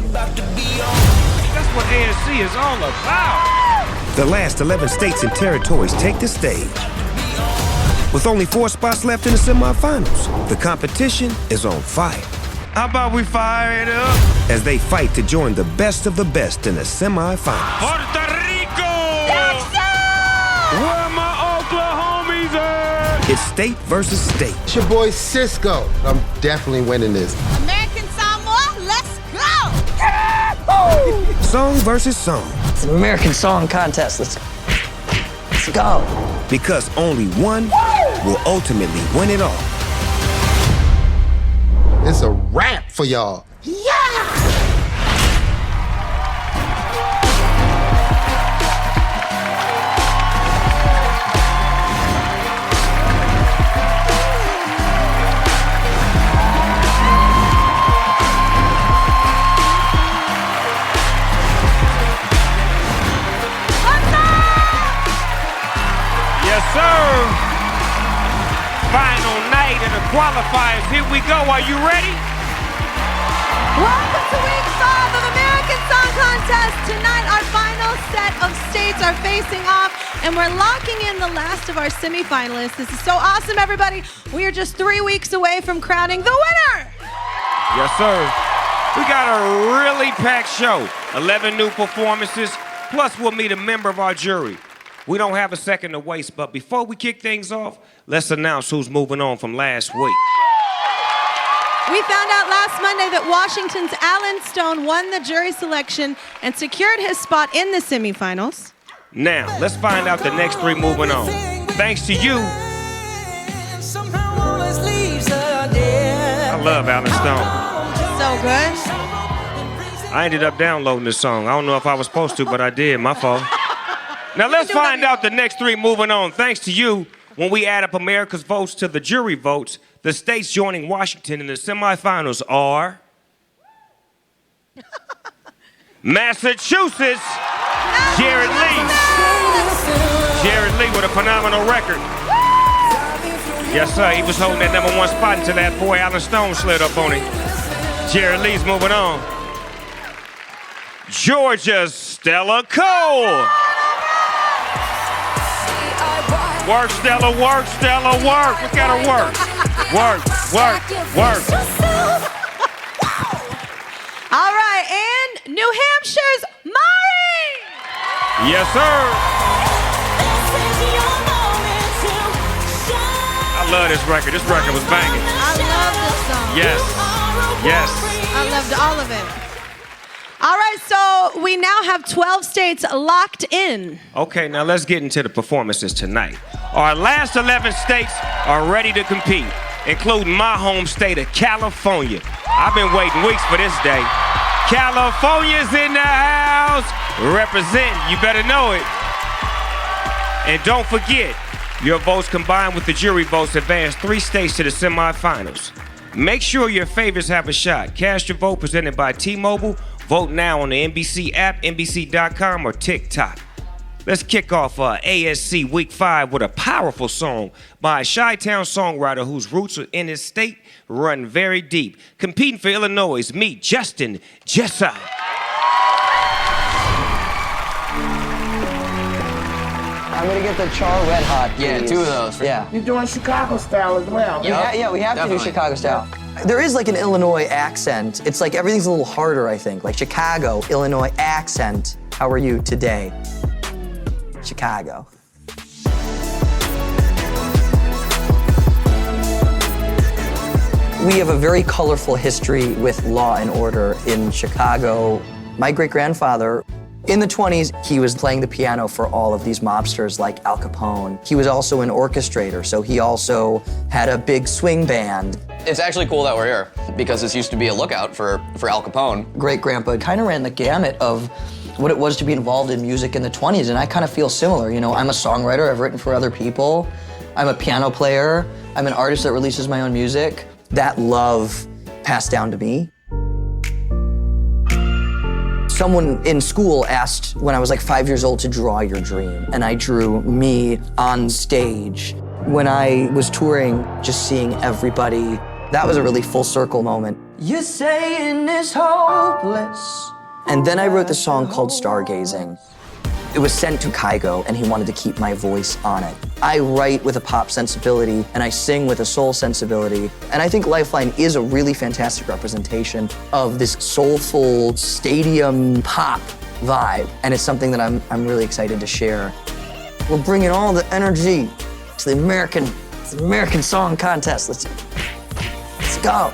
That's what ASC is all about. The last 11 states and territories take the stage. With only 4 spots left in the semifinals, the competition is on fire. How about we fire it up? As they fight to join the best of the best in the semifinals. Puerto Rico! Texas! Where my Oklahomies at? It's state versus state. It's your boy Cisco. I'm definitely winning this. American Samoa, let's go! Song versus song. It's an American Song Contest. Let's go. Because only one will ultimately win it all. It's a wrap for y'all. Yes, sir. Final night of the qualifiers. Here we go. Are you ready? Welcome to week 5 of American Song Contest. Tonight, our final set of states are facing off, and we're locking in the last of our semifinalists. This is so awesome, everybody. We are just 3 weeks away from crowning the winner. Yes, sir. We got a really packed show. 11 new performances, plus we'll meet a member of our jury. We don't have a second to waste, but before we kick things off, let's announce who's moving on from last week. We found out last Monday that Washington's Alan Stone won the jury selection and secured his spot in the semifinals. Now, let's find out the next 3 moving on. Thanks to you. I love Alan Stone. So good. I ended up downloading this song. I don't know if I was supposed to, but I did. My fault. Now let's find out the next 3 moving on. Thanks to you, when we add up America's votes to the jury votes, the states joining Washington in the semifinals are Massachusetts, Jared Lee. Jared Lee with a phenomenal record. Yes, sir, he was holding that #1 spot until that boy Alan Stone slid up on him. Jared Lee's moving on. Georgia's Stella Cole. Work, Stella, work, Stella, work. We gotta work. Work, work, work. All right, and New Hampshire's Mari. Yes, sir. I love this record. This record was banging. I love this song. Yes. Yes. I loved all of it. All right, so we now have 12 states locked in. Okay, now let's get into the performances tonight. Our last 11 states are ready to compete, including my home state of California. I've been waiting weeks for this day. California's in the house. Represent, you better know it. And don't forget, your votes combined with the jury votes advance 3 states to the semifinals. Make sure your favorites have a shot. Cast your vote presented by T-Mobile. Vote now on the NBC app, NBC.com, or TikTok. Let's kick off ASC Week 5 with a powerful song by a Chi-Town songwriter whose roots in his state run very deep. Competing for Illinois, meet Justin Jessa. I'm gonna get the Char Red Hot, please. Yeah, 2 of those. Yeah. You're doing Chicago style as well. Yeah, we have Definitely. to do Chicago style. There is like an Illinois accent. It's like everything's a little harder, I think. Like Chicago, Illinois accent. How are you today? Chicago. We have a very colorful history with law and order in Chicago. My great-grandfather, in the 20s, he was playing the piano for all of these mobsters like Al Capone. He was also an orchestrator, so he also had a big swing band. It's actually cool that we're here because this used to be a lookout for Al Capone. Great-grandpa kind of ran the gamut of what it was to be involved in music in the 20s, and I kind of feel similar. You know, I'm a songwriter, I've written for other people. I'm a piano player, I'm an artist that releases my own music. That love passed down to me. Someone in school asked when I was like 5 years old to draw your dream, and I drew me on stage. When I was touring, just seeing everybody, that was a really full circle moment. You're saying it's hopeless. And then I wrote the song called Stargazing. It was sent to Kygo, and he wanted to keep my voice on it. I write with a pop sensibility, and I sing with a soul sensibility. And I think Lifeline is a really fantastic representation of this soulful stadium pop vibe. And it's something that I'm really excited to share. We're bringing all the energy to the American Song Contest. Let's go.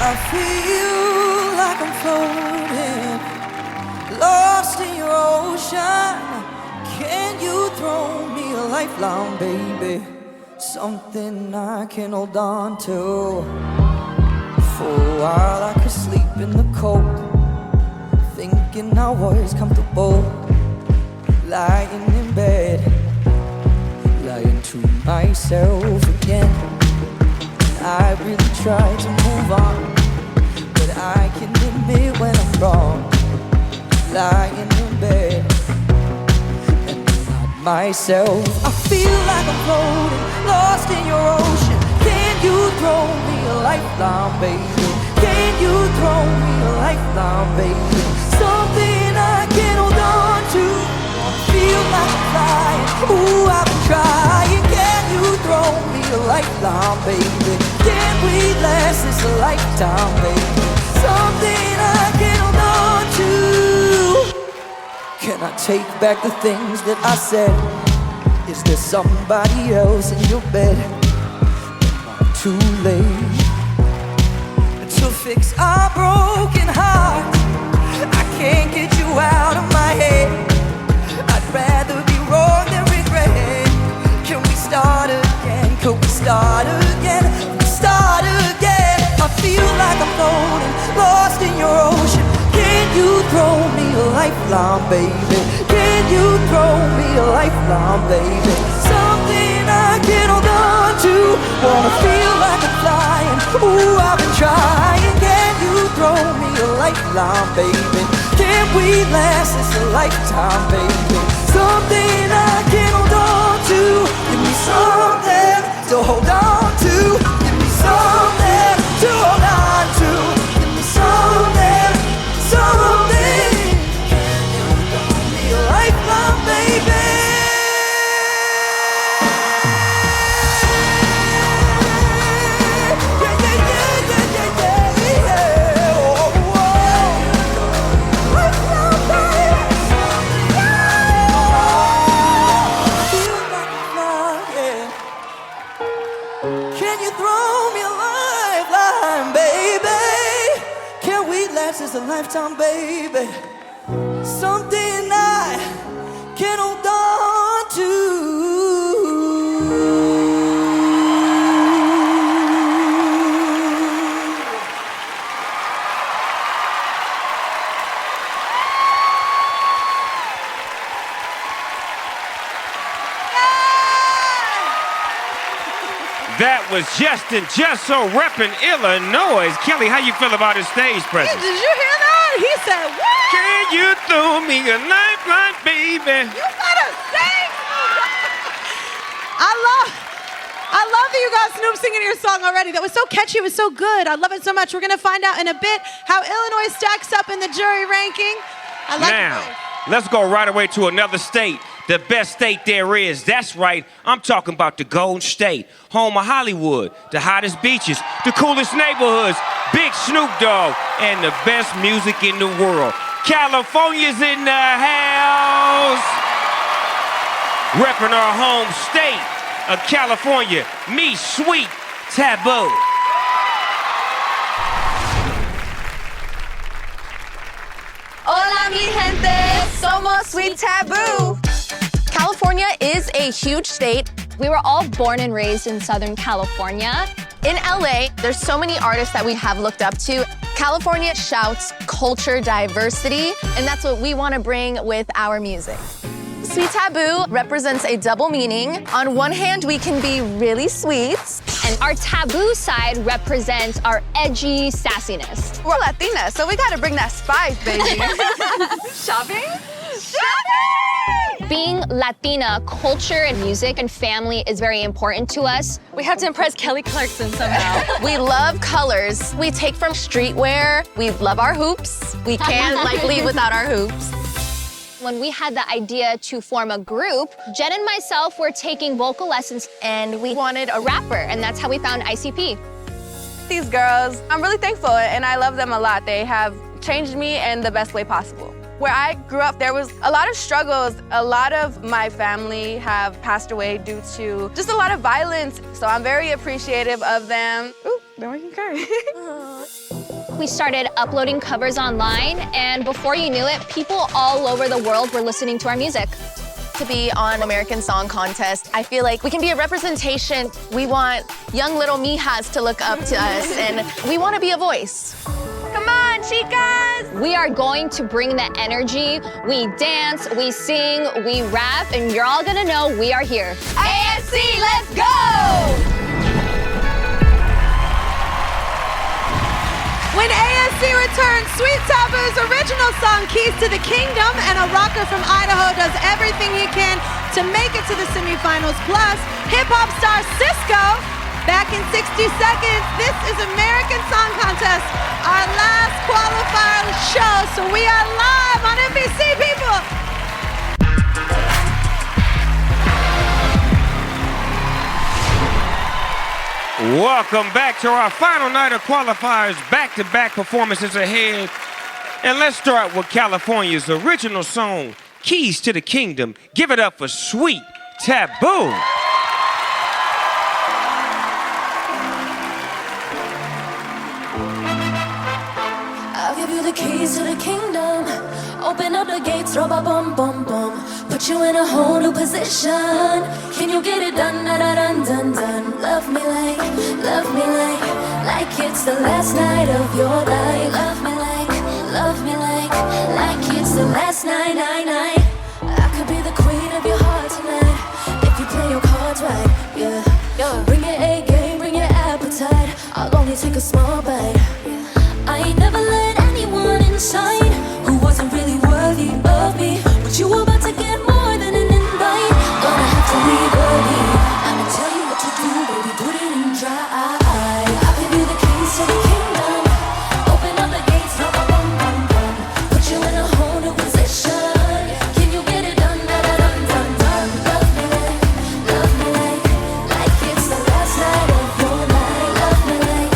I feel like I'm floating, lost in your ocean. Can you throw me a lifeline, baby? Something I can hold on to. For a while I could sleep in the cold, thinking I was comfortable, lying in bed, lying to myself again. I really tried to move on, but I can admit when I'm wrong, lying in bed and not myself. I feel like I'm floating, lost in your ocean. Can you throw me a lifeline, baby? Can you throw me a lifeline, baby? Something I can hold on to. I feel like I'm flying, ooh, I've been trying. Can you throw me a lifeline, baby? Can we last this a lifetime, baby? Something I can hold on to. Can I take back the things that I said? Is there somebody else in your bed? Am I too late to fix our broken heart? I can't get you out of my head. I'd rather be wrong than regret. Can we start again? Can we start again? Start again. I feel like I'm floating, lost in your ocean. Can you throw me a lifeline, baby? Can you throw me a lifeline, baby? Something I can hold on to. Wanna feel like I'm flying, ooh, I've been trying. Can you throw me a lifeline, baby? Can we last this a lifetime, baby? Something I can hold on to. Give me something to hold on to. Give me something to hold on to. Give me something, something. Can you throw me a lifeline, baby? It's a lifetime, baby. Something I can hold on to. That was Justin Jusso repping Illinois. Kelly, how you feel about his stage presence? Did you hear that? He said, what? Can you throw me a lifeline, baby? You better sing! I love that you got Snoop singing your song already. That was so catchy. It was so good. I love it so much. We're going to find out in a bit how Illinois stacks up in the jury ranking. I like now, let's go right away to another state. The best state there is. That's right. I'm talking about the Golden State, home of Hollywood, the hottest beaches, the coolest neighborhoods, Big Snoop Dogg, and the best music in the world. California's in the house. Repping our home state of California, me, Sweet Taboo. Hola, mi gente. Somos Sweet Taboo. California is a huge state. We were all born and raised in Southern California. In LA, there's so many artists that we have looked up to. California shouts culture diversity, and that's what we want to bring with our music. Sweet Taboo represents a double meaning. On one hand, we can be really sweet. And our taboo side represents our edgy sassiness. We're Latinas, so we gotta bring that spice, baby. Shopping? Shopping! Being Latina, culture and music and family is very important to us. We have to impress Kelly Clarkson somehow. We love colors. We take from streetwear. We love our hoops. We can't leave without our hoops. When we had the idea to form a group, Jen and myself were taking vocal lessons and we wanted a rapper, and that's how we found ICP. These girls, I'm really thankful and I love them a lot. They have changed me in the best way possible. Where I grew up, there was a lot of struggles. A lot of my family have passed away due to just a lot of violence. So I'm very appreciative of them. Ooh, then we can cry. We started uploading covers online, and before you knew it, people all over the world were listening to our music. To be on American Song Contest, I feel like we can be a representation. We want young little mijas to look up to us, and we want to be a voice. Come on, chicas! We are going to bring the energy. We dance, we sing, we rap, and you're all gonna know we are here. ASC, let's go! When ASC returns, Sweet Taboo's original song, Keys to the Kingdom, and a rocker from Idaho does everything he can to make it to the semifinals. Plus, hip-hop star Cisco, back in 60 seconds. This is American Song Contest, our last qualifier show, so we are live on NBC, people. Welcome back to our final night of qualifiers. Back-to-back performances ahead. And let's start with California's original song, Keys to the Kingdom. Give it up for Sweet Taboo. I'll give you the keys to the kingdom. Open up the gates, roba bum bum bum. Put you in a whole new position. Can you get it done, done, done, done, done? Love me like it's the last night of your life. Love me like it's the last night, night. I could be the queen of your heart tonight if you play your cards right. Yeah. Bring your A game, bring your appetite. I'll only take a small bite. I ain't never let anyone inside who wasn't really worthy of me. But you about to get more than an invite. Gonna have to leave early. I'ma tell you what to do, baby, put it in dry. I'll give you the keys to the kingdom. Open up the gates, bum, bum, bum, bum. Put you in a whole new position. Can you get it done, done, done, done, done? Love me like it's the last night of your life. Love me like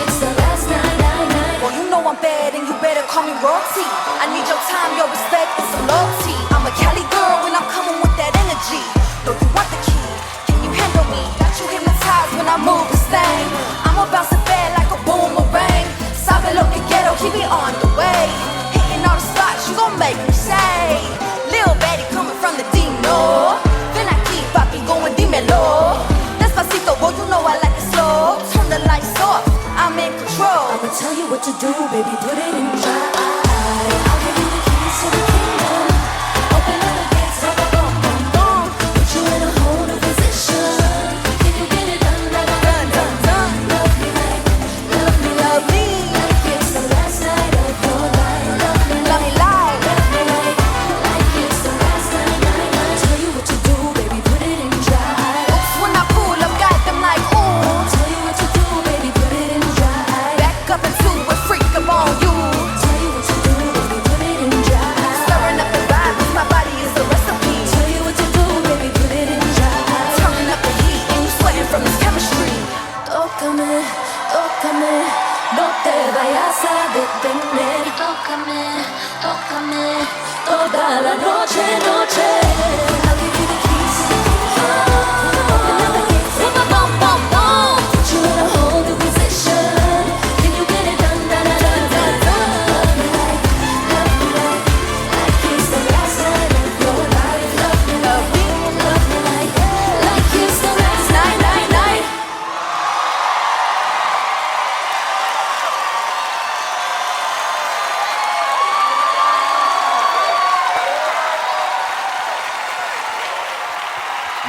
it's the last night, night. Well, you know I'm bad and you better call me royalty. I need your time, your respect, and some loyalty. I'm a Cali girl and I'm coming with that energy. Though you want the key, can you handle me? Got you hypnotized when I move this thing. I'm about to bed like a boomerang. Sabe lo que quiero, keep it on the way. Hitting all the spots, you gon' make me say. Lil Betty coming from the Dino. Then I keep popping, going dímelo. Despacito, boy, you know I like it slow. Turn the lights off, I'm in control. I'ma tell you what to do, baby, put it in dry. I'll give you the keys to the kingdom. Open up the gates, bum, bum, bum, bum. Put you in a whole new position. Can you get it done, done, done, done, done? Love me like it's the last night of your life. Love me like it's the last night, night. I'll tell you what to do, baby, put it in dry. Oops, when I pull up, got them like ooh. Tell you what to do, baby, put it in dry. Back up into a freak, I'm on you. Tell you what to do, baby, put it in dry. Stirring up the vibe, 'cause my body is a recipe. Tell you what to do, baby, put it in dry. Turning up the heat and you sweating from this chemistry. Tócame, tócame, no te vayas a detener. Tócame, tócame, toda la noche, noche. I'll give you the keys to the kingdom. Open up the gates, bum, bum, bum, bum. Put you in a whole new position. Can you get it done, done, done, done, done? Love me like it's the last night of your life. Love me like it's the last night, night, night.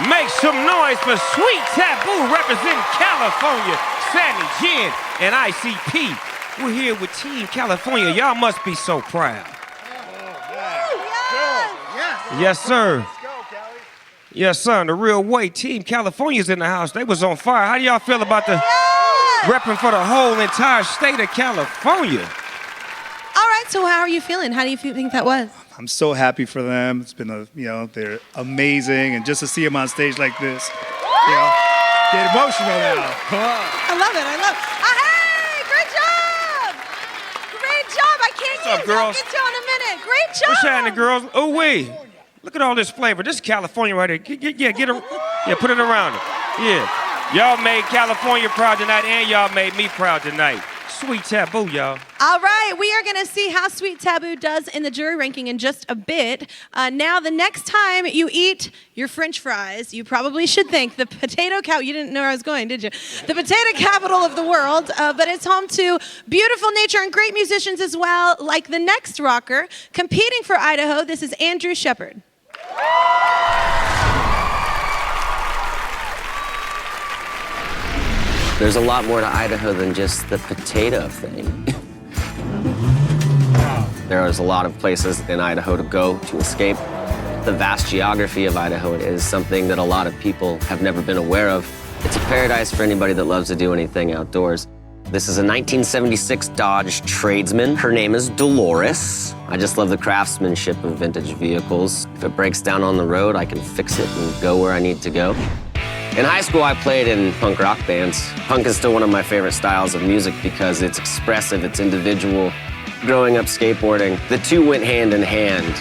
Make some noise for Sweet Taboo representing California, Sammy, Jen, and ICP. We're here with Team California. Y'all must be so proud. Yes. Yes, sir. Yes, sir. The real way. Team California's in the house. They was on fire. How do y'all feel about the repping for the whole entire state of California? All right, so how are you feeling? How do you think that was? I'm so happy for them. It's been they're amazing, and just to see them on stage like this, get emotional now. I love it. Hey, great job! Great job. I can't What's up, girls? get to in a minute. Great job. What's happening, girls? Oh, wait. Look at all this flavor. This is California right here. Put it around it. Yeah. Y'all made California proud tonight, and y'all made me proud tonight. Sweet Taboo, y'all. All right, we are going to see how Sweet Taboo does in the jury ranking in just a bit. Now, the next time you eat your French fries, you probably should thank the potato you didn't know where I was going, did you? The potato capital of the world, but it's home to beautiful nature and great musicians as well, like the next rocker competing for Idaho. This is Andrew Shepard. There's a lot more to Idaho than just the potato thing. There is a lot of places in Idaho to go to escape. The vast geography of Idaho is something that a lot of people have never been aware of. It's a paradise for anybody that loves to do anything outdoors. This is a 1976 Dodge Tradesman. Her name is Dolores. I just love the craftsmanship of vintage vehicles. If it breaks down on the road, I can fix it and go where I need to go. In high school, I played in punk rock bands. Punk is still one of my favorite styles of music because it's expressive, it's individual. Growing up skateboarding, the two went hand in hand.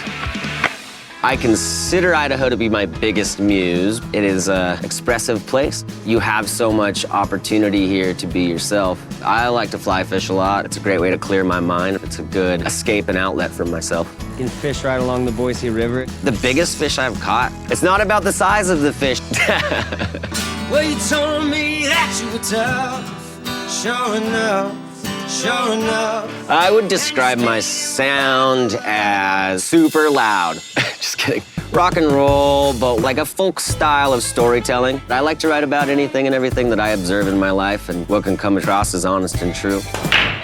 I consider Idaho to be my biggest muse. It is an expressive place. You have so much opportunity here to be yourself. I like to fly fish a lot. It's a great way to clear my mind. It's a good escape and outlet for myself. You can fish right along the Boise River. The biggest fish I've caught, it's not about the size of the fish. Well, you told me that you were tough, sure enough. Sure enough. I would describe my sound as super loud. Just kidding. Rock and roll, but like a folk style of storytelling. I like to write about anything and everything that I observe in my life and what can come across as honest and true.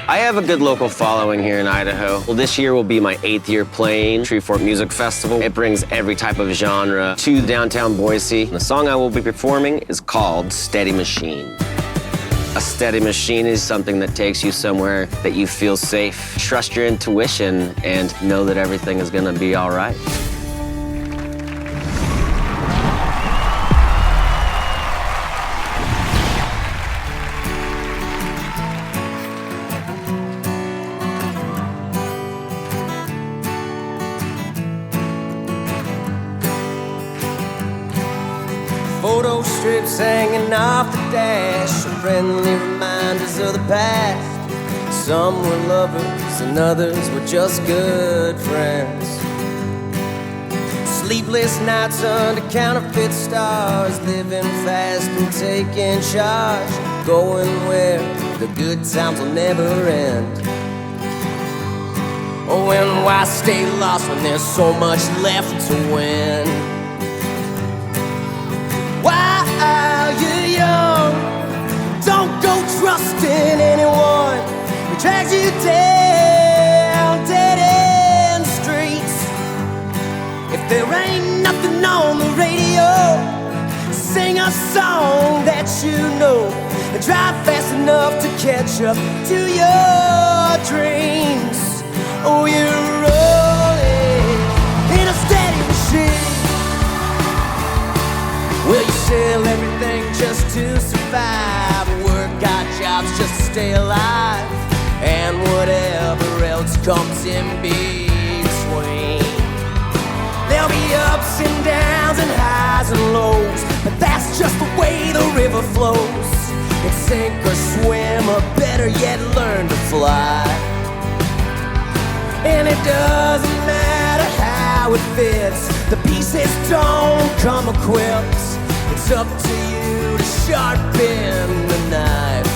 I have a good local following here in Idaho. Well, this year will be my 8th year playing Treefort Music Festival. It brings every type of genre to downtown Boise. The song I will be performing is called Steady Machine. A steady machine is something that takes you somewhere that you feel safe. Trust your intuition and know that everything is gonna be all right. Photo strips hanging off the dash, friendly reminders of the past. Some were lovers and others were just good friends. Sleepless nights under counterfeit stars, living fast and taking charge, going where the good times will never end. Oh, and why stay lost when there's so much left to win? While you're young, don't go trusting anyone. It drags you down dead-end streets. If there ain't nothing on the radio, sing a song that you know and drive fast enough to catch up to your dreams. Oh, you're rolling in a steady machine. Will you sell everything just to survive? Work odd jobs just to stay alive? And whatever else comes in between. There'll be ups and downs and highs and lows, but that's just the way the river flows. It's sink or swim, or better yet learn to fly. And it doesn't matter how it fits, the pieces don't come equipped. It's up to you to sharpen the knife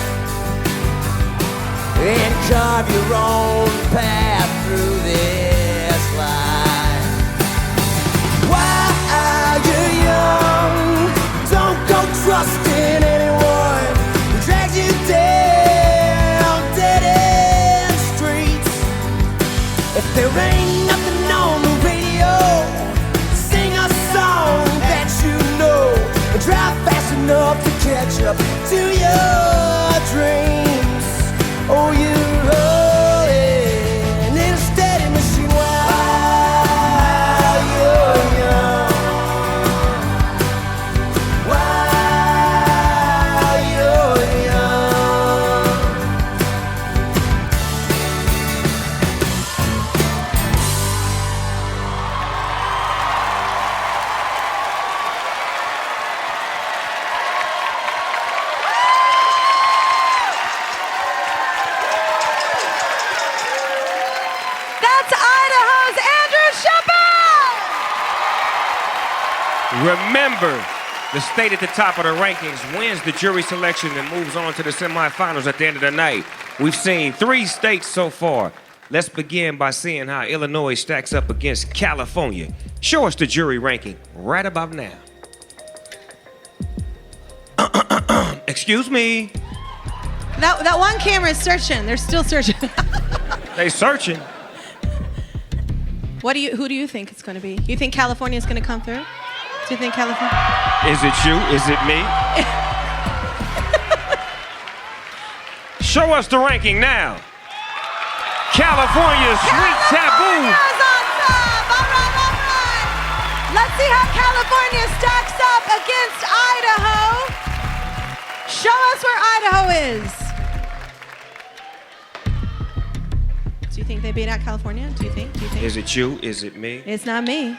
and carve your own path through this life. While you're young, don't go trusting anyone who drags you down dead-end streets. If there ain't nothing on the radio, enough to catch up to your dreams. Oh, you're rolling in a steady machine while you're young. While you're young. That's Idaho's Andrew Shepard! Remember, the state at the top of the rankings wins the jury selection and moves on to the semifinals at the end of the night. We've seen 3 states so far. Let's begin by seeing how Illinois stacks up against California. Show us the jury ranking right about now. Excuse me. That one camera is searching. They're still searching. They searching. Who do you think it's going to be? You think California is going to come through? Do you think California? Is it you? Is it me? Show us the ranking now. California's Sweet Taboo. California's on top. All right. Let's see how California stacks up against Idaho. Show us where Idaho is. Do you think they beat out California? Do you think? Is it you? Is it me? It's not me.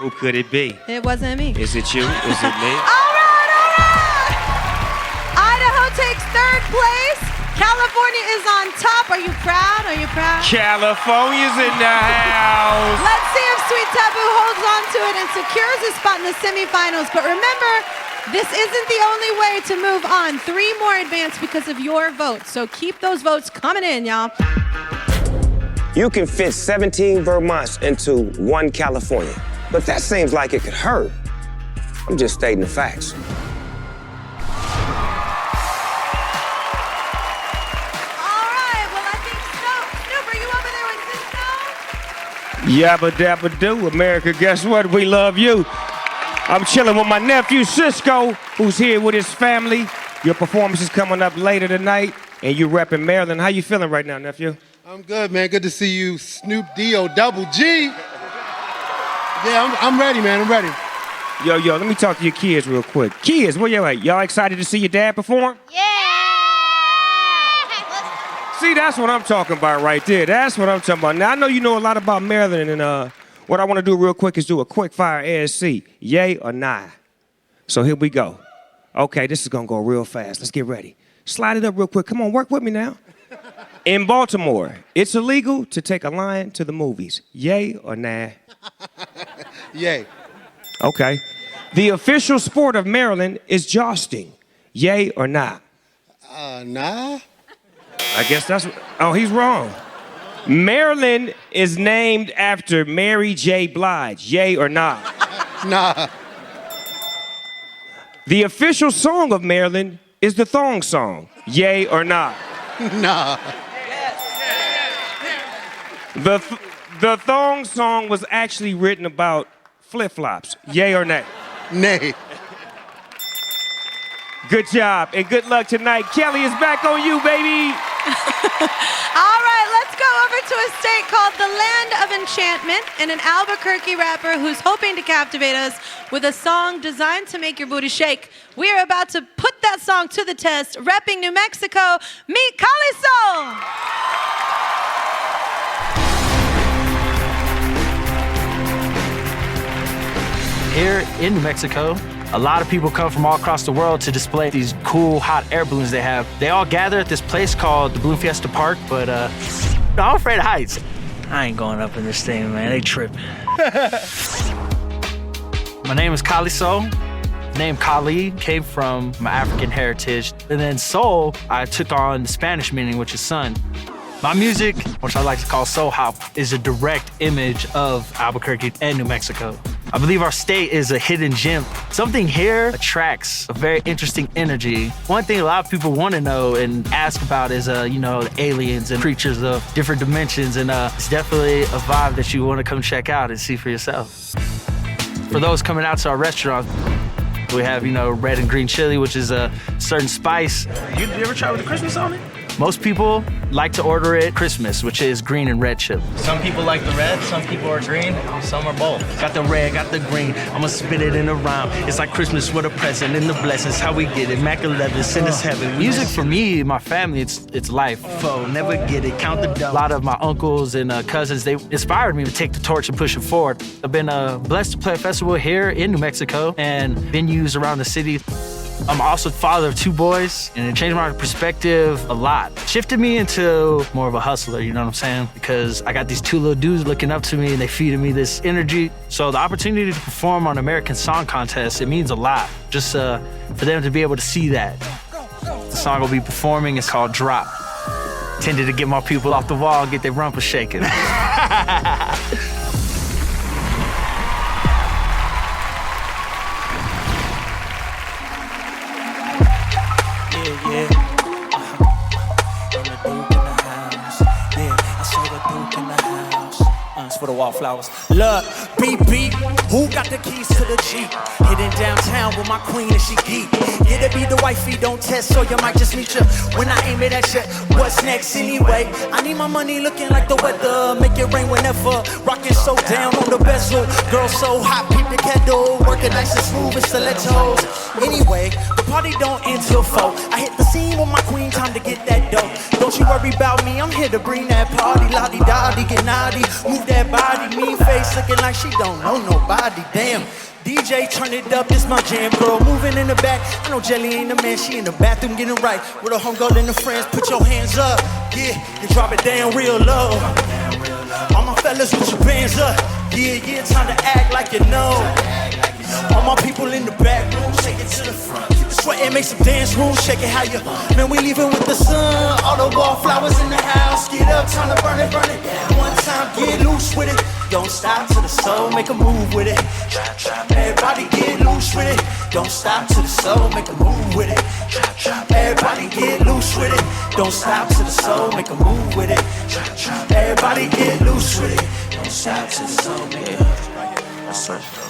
Who could it be? It wasn't me. Is it you? Is it me? All right. Idaho takes 3rd place. California is on top. Are you proud? Are you proud? California's in the house. Let's see if Sweet Taboo holds on to it and secures a spot in the semifinals. But remember, this isn't the only way to move on. 3 more advance because of your votes. So keep those votes coming in, y'all. You can fit 17 Vermonts into 1 California, but that seems like it could hurt. I'm just stating the facts. All right, well, I think Snoop, are you over there with Cisco? Yabba dabba do, America, guess what? We love you. I'm chilling with my nephew, Cisco, who's here with his family. Your performance is coming up later tonight, and you repping Maryland. How you feeling right now, nephew? I'm good, man. Good to see you, Snoop D-O double G. Yeah, I'm ready, man. I'm ready. Yo, let me talk to your kids real quick. Kids, where y'all at? Y'all excited to see your dad perform? Yeah! See, that's what I'm talking about right there. That's what I'm talking about. Now, I know you know a lot about Maryland, and what I want to do real quick is do a quick fire ASC. Yay or nah? So here we go. Okay, this is going to go real fast. Let's get ready. Slide it up real quick. Come on, work with me now. In Baltimore, it's illegal to take a lion to the movies. Yay or nah? Yay. Okay. The official sport of Maryland is jousting. Yay or nah? Nah. I guess that's... Oh, he's wrong. Maryland is named after Mary J. Blige. Yay or nah? Nah. The official song of Maryland is the thong song. Yay or nah? Nah. The thong song was actually written about flip-flops. Yay or nay? Nay. Good job and good luck tonight. Kelly is back on you, baby. All right, let's go over to a state called the Land of Enchantment and an Albuquerque rapper who's hoping to captivate us with a song designed to make your booty shake. We are about to put that song to the test. Repping New Mexico, meet Caliso. Here in New Mexico, a lot of people come from all across the world to display these cool hot air balloons they have. They all gather at this place called the Balloon Fiesta Park, but I'm afraid of heights. I ain't going up in this thing, man. They tripping. My name is Caliso. Name Kali came from my African heritage. And then soul, I took on the Spanish meaning, which is sun. My music, which I like to call soul hop, is a direct image of Albuquerque and New Mexico. I believe our state is a hidden gem. Something here attracts a very interesting energy. One thing a lot of people want to know and ask about is, the aliens and creatures of different dimensions. And it's definitely a vibe that you want to come check out and see for yourself. For those coming out to our restaurant, We have, red and green chili, which is a certain spice. You ever try with the Christmas on it? Most people like to order it Christmas, which is green and red chili. Some people like the red, some people are green, some are both. Got the red, got the green, I'ma spit it in a rhyme. It's like Christmas with a present and the blessings, how we get it. Mac 11, send us heaven. Music for me, my family, it's life. Foe, never get it, count the dough. A lot of my uncles and cousins, they inspired me to take the torch and push it forward. I've been blessed to play a festival here in New Mexico and venues around the city. I'm also father of 2 boys, and it changed my perspective a lot. Shifted me into more of a hustler, you know what I'm saying? Because I got these 2 little dudes looking up to me, and they feeding me this energy. So the opportunity to perform on American Song Contest, it means a lot, just for them to be able to see that. The song I'll be performing is called Drop. Intended to get my people off the wall and get their rumpus shaking. Yeah. It's for the wallflowers. Look, beep, beep, who got the keys to the Jeep? Hidden downtown with my queen and she geek. Get to be the wifey, don't test, so you might just meet you. When I aim it at you, what's next anyway? I need my money looking like the weather. Make it rain whenever. Rockin' so down on the bezel. Girl so hot, peep the kettle. Working nice and smooth, it's stilettos. Anyway, the party don't end till 4. I hit the scene with my queen, time to get that dough. Don't you worry about me, I'm here to bring that party. Lottie-dottie, get naughty, move that body. Mean face looking like she don't know nobody. Damn, DJ, turn it up, this my jam. Girl moving in the back, I know Jelly ain't the man. She in the bathroom getting right with her homegirl and her friends. Put your hands up, yeah, and drop it down real low. All my fellas, put your bands up. Yeah, time to act like you know. All my people in the back room, shake it to the front. Sweat and make some dance moves, shake it how you. Man, we leaving with the sun. All the wallflowers in the house. Get up, time to burn it down. One time, get loose with it. Don't stop to the soul, make a move with it. Everybody get loose with it. Don't stop to the soul, make a move with it. Everybody get loose with it. Don't stop to the soul, make a move with it. Everybody get loose with it. Don't stop to the soul, make a move.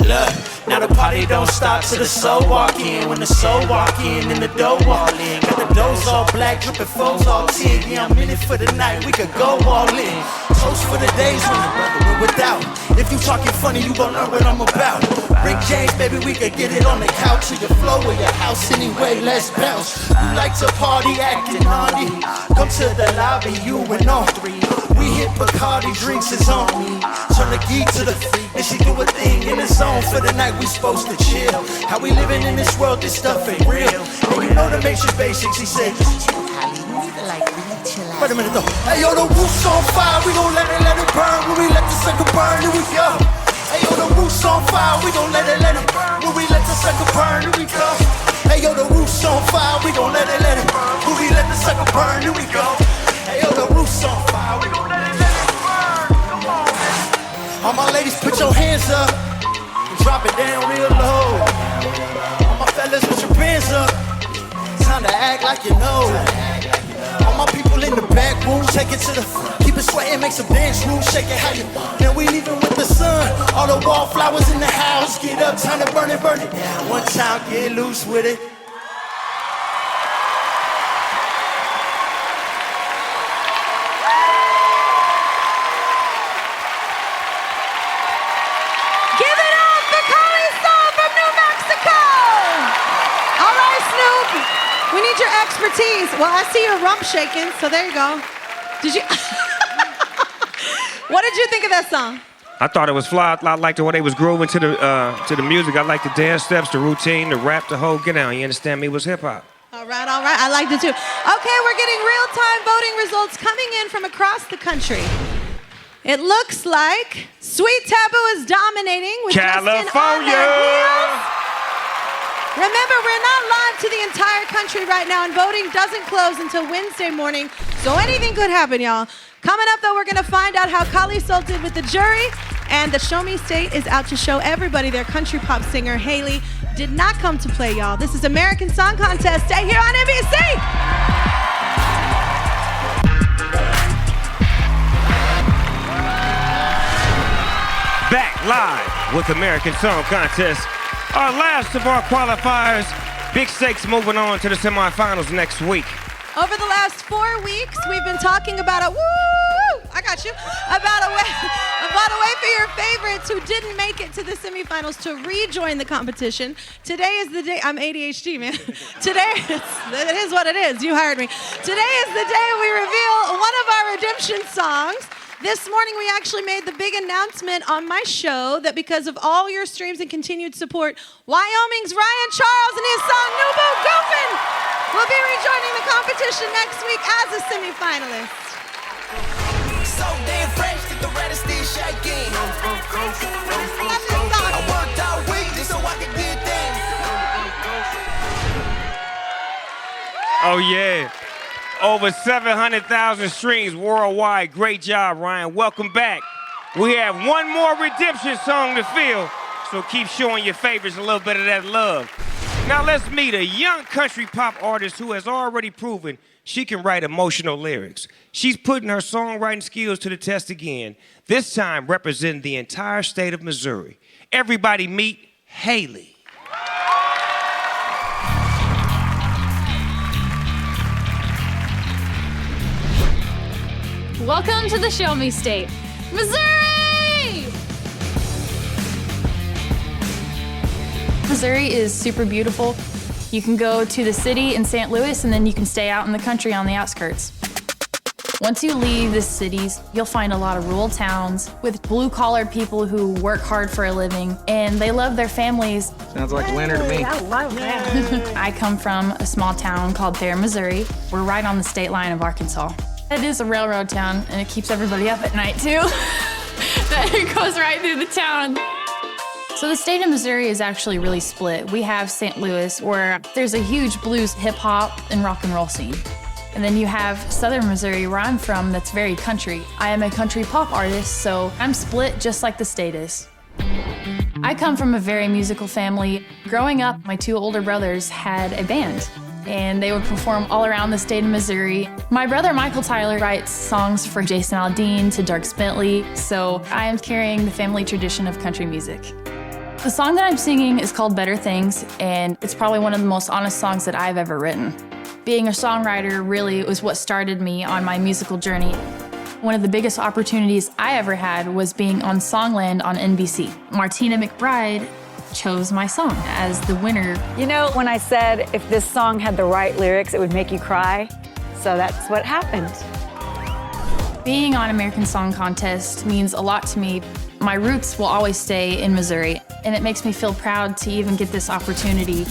Look, now the party don't stop till the soul walk in. When the soul walk in and the dough all in. Got the doughs all black, dripping foes all tin. Yeah, I'm in it for the night, we could go all in. Toast for the days when the brother went without. If you talking funny, you gon' learn what I'm about. Rick James, baby, we could get it on the couch. Or your floor or your house anyway, let's bounce. You like to party, acting naughty. Come to the lobby, you and all 3. We hit Bacardi, drinks is on me. Turn the geek to the freak, and she do a thing in the zone. For the night we supposed to chill. How we living in this world, this stuff ain't real. And you know the matrix basics, he said. Wait a minute though. Hey yo, the roof's on fire, we gon' let it burn. When we let the sucker burn, here we go. Hey yo, the roof's on fire, we gon' let it burn. When we let the sucker burn, here we go. Hey yo, the roof's on fire, we gon' let it burn. When we let the sucker burn, here we go. Hey yo, the roof's on fire, we gon' let it burn. Come on, man. All my ladies, put your hands up and drop it down real low. All my fellas, put your hands up. Time to act like you know. All my people in the back room, take it to the front. Keep it sweating, make some dance moves, shake it how you. Now we leaving with the sun. All the wallflowers in the house. Get up, time to burn it down. One time, get loose with it. Give it up for Carly from New Mexico. All right, Snoop, we need your expertise. Well, I see your rump shaking, so there you go. Did you? What did you think of that song? I thought it was fly. I liked the way they was grooving to the music. I liked the dance steps, the routine, the rap, the whole get down. You understand me? It was hip hop. All right. I liked it too. Okay, we're getting real-time voting results coming in from across the country. It looks like Sweet Taboo is dominating with Justin on their heels. Remember, we're not live to the entire country right now, and voting doesn't close until Wednesday morning, so anything could happen, y'all. Coming up, though, we're going to find out how Kali Soul did with the jury, and the Show Me State is out to show everybody their country pop singer, Haley, did not come to play, y'all. This is American Song Contest. Stay here on NBC. Back live with American Song Contest. Our last of our qualifiers, big stakes moving on to the semifinals next week. Over the last 4 weeks, we've been talking about a way for your favorites who didn't make it to the semifinals to rejoin the competition. Today is the day. I'm ADHD, man. Today, it is what it is. You hired me. Today is the day we reveal one of our redemption songs. This morning, we actually made the big announcement on my show that because of all your streams and continued support, Wyoming's Ryan Charles and his song New Boo Goofin' will be rejoining the competition next week as a semifinalist. So damn fresh that the red is still shaking. I worked all week just so I could get there. Oh, yeah. Over 700,000 streams worldwide. Great job, Ryan. Welcome back. We have one more redemption song to fill, so keep showing your favorites a little bit of that love. Now let's meet a young country pop artist who has already proven she can write emotional lyrics. She's putting her songwriting skills to the test again, this time representing the entire state of Missouri. Everybody meet Haley. Welcome to the Show Me State, Missouri! Missouri is super beautiful. You can go to the city in St. Louis and then you can stay out in the country on the outskirts. Once you leave the cities, you'll find a lot of rural towns with blue-collar people who work hard for a living and they love their families. Sounds like winter to me. I love that. I come from a small town called Thayer, Missouri. We're right on the state line of Arkansas. It is a railroad town, and it keeps everybody up at night, too. That goes right through the town. So the state of Missouri is actually really split. We have St. Louis, where there's a huge blues, hip-hop, and rock and roll scene. And then you have southern Missouri, where I'm from, that's very country. I am a country pop artist, so I'm split just like the state is. I come from a very musical family. Growing up, my two older brothers had a band, and they would perform all around the state of Missouri. My brother, Michael Tyler, writes songs for Jason Aldean to Dierks Bentley, so I am carrying the family tradition of country music. The song that I'm singing is called Better Things, and it's probably one of the most honest songs that I've ever written. Being a songwriter really was what started me on my musical journey. One of the biggest opportunities I ever had was being on Songland on NBC. Martina McBride chose my song as the winner. You know, when I said if this song had the right lyrics, it would make you cry, so that's what happened. Being on American Song Contest means a lot to me. My roots will always stay in Missouri, and it makes me feel proud to even get this opportunity.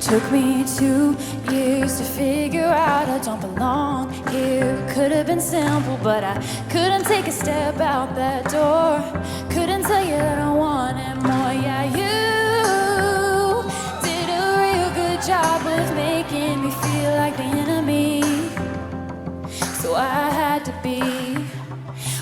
Took me 2 years to figure out I don't belong here. Could have been simple, but I couldn't take a step out that door. Couldn't tell you that I wanted more. Yeah, you did a real good job of making me feel like the enemy. So I had to be.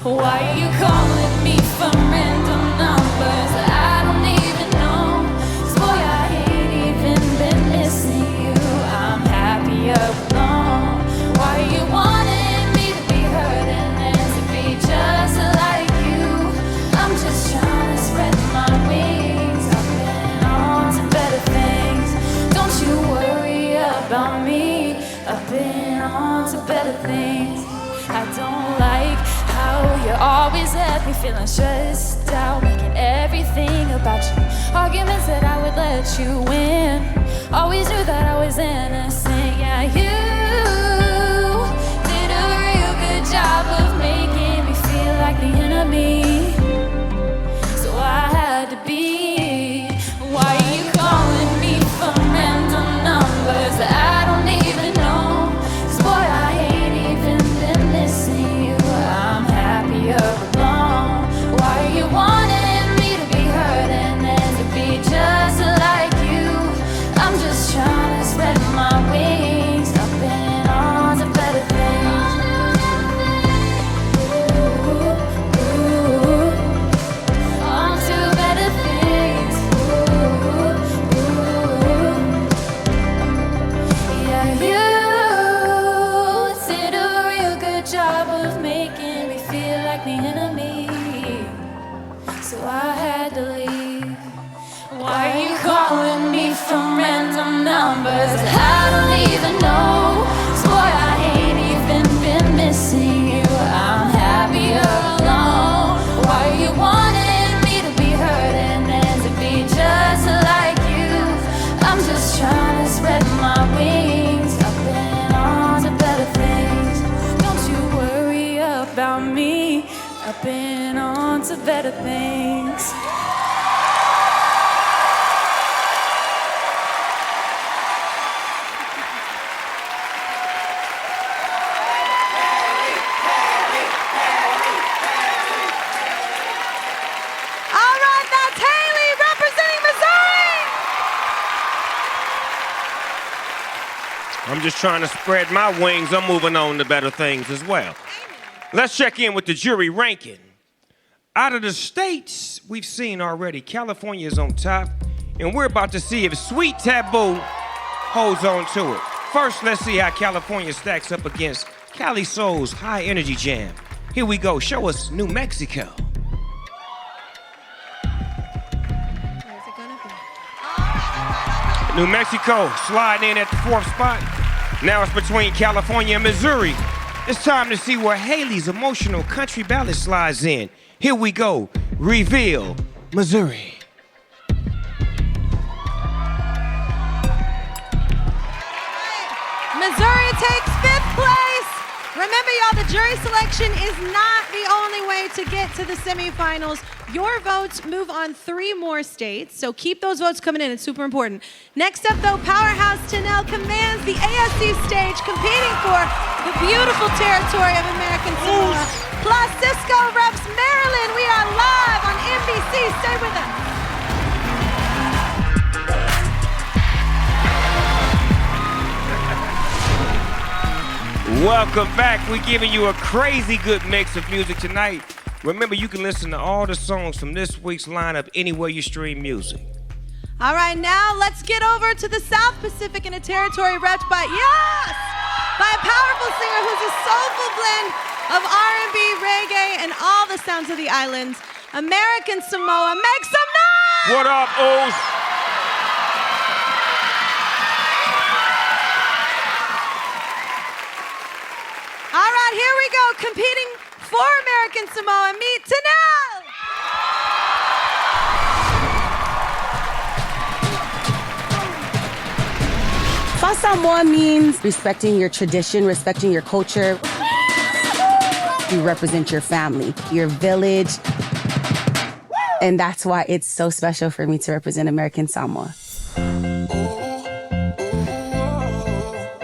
Why are you calling me from random numbers that I don't even know? 'Cause boy, I ain't even been missing you. I'm happier alone. Why are you wanting me to be hurt and then to be just like you? I'm just trying to spread my wings. I've been on to better things. Don't you worry about me. I've been on to better things. I don't like how you always left me feeling stressed out, making everything about you. Arguments that I would let you win. Always knew that I was innocent. Yeah, you did a real good job of making me feel like the enemy. So I had to be. Why are you calling me from random numbers that I don't even know? 'Cause boy, I ain't even been missing you. I'm happier alone. Why are you wanting me to be hurt and then to be just like you? I'm just trying to spread my wings. had to leave. Why are you calling me from random numbers? I don't even know. So I ain't even been missing you. I'm happier alone. Why are you wanting me to be hurting and to be just like you? I'm just trying to spread my wings up and on to better things. Don't you worry about me. Up and on to better things. I'm just trying to spread my wings. I'm moving on to better things as well. Let's check in with the jury ranking. Out of the states we've seen already, California is on top, and we're about to see if Sweet Taboo holds on to it. First, let's see how California stacks up against Cali Soul's High Energy Jam. Here we go. Show us New Mexico. Where's it gonna be? New Mexico sliding in at the 4th spot. Now it's between California and Missouri. It's time to see where Haley's emotional country ballad slides in. Here we go. Reveal, Missouri. Missouri takes 5th place. Remember, y'all, the jury selection is not the only way to get to the semifinals. Your votes move on 3 more states, so keep those votes coming in. It's super important. Next up, though, Powerhouse Tanel commands the ASC stage, competing for the beautiful territory of American Samoa. Plus, Cisco reps Maryland. We are live on NBC. Stay with us. Welcome back. We're giving you a crazy good mix of music tonight. Remember, you can listen to all the songs from this week's lineup anywhere you stream music. All right, now let's get over to the South Pacific in a territory repped by, by a powerful singer who's a soulful blend of R&B, reggae, and all the sounds of the islands. American Samoa, make some noise! What up, O's? All right, here we go. Competing for American Samoa, meet Tanel. Fa Samoa means respecting your tradition, respecting your culture. You represent your family, your village. And that's why it's so special for me to represent American Samoa.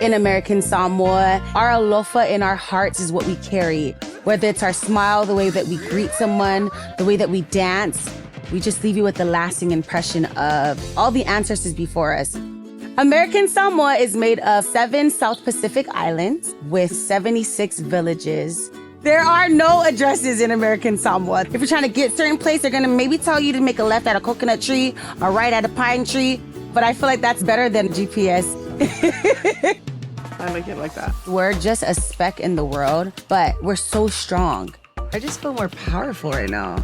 In American Samoa, our alofa in our hearts is what we carry. Whether it's our smile, the way that we greet someone, the way that we dance, we just leave you with the lasting impression of all the ancestors before us. American Samoa is made of 7 South Pacific islands with 76 villages. There are no addresses in American Samoa. If you're trying to get certain place, they're gonna maybe tell you to make a left at a coconut tree or right at a pine tree, but I feel like that's better than GPS. I like it like that. We're just a speck in the world, but we're so strong. I just feel more powerful right now.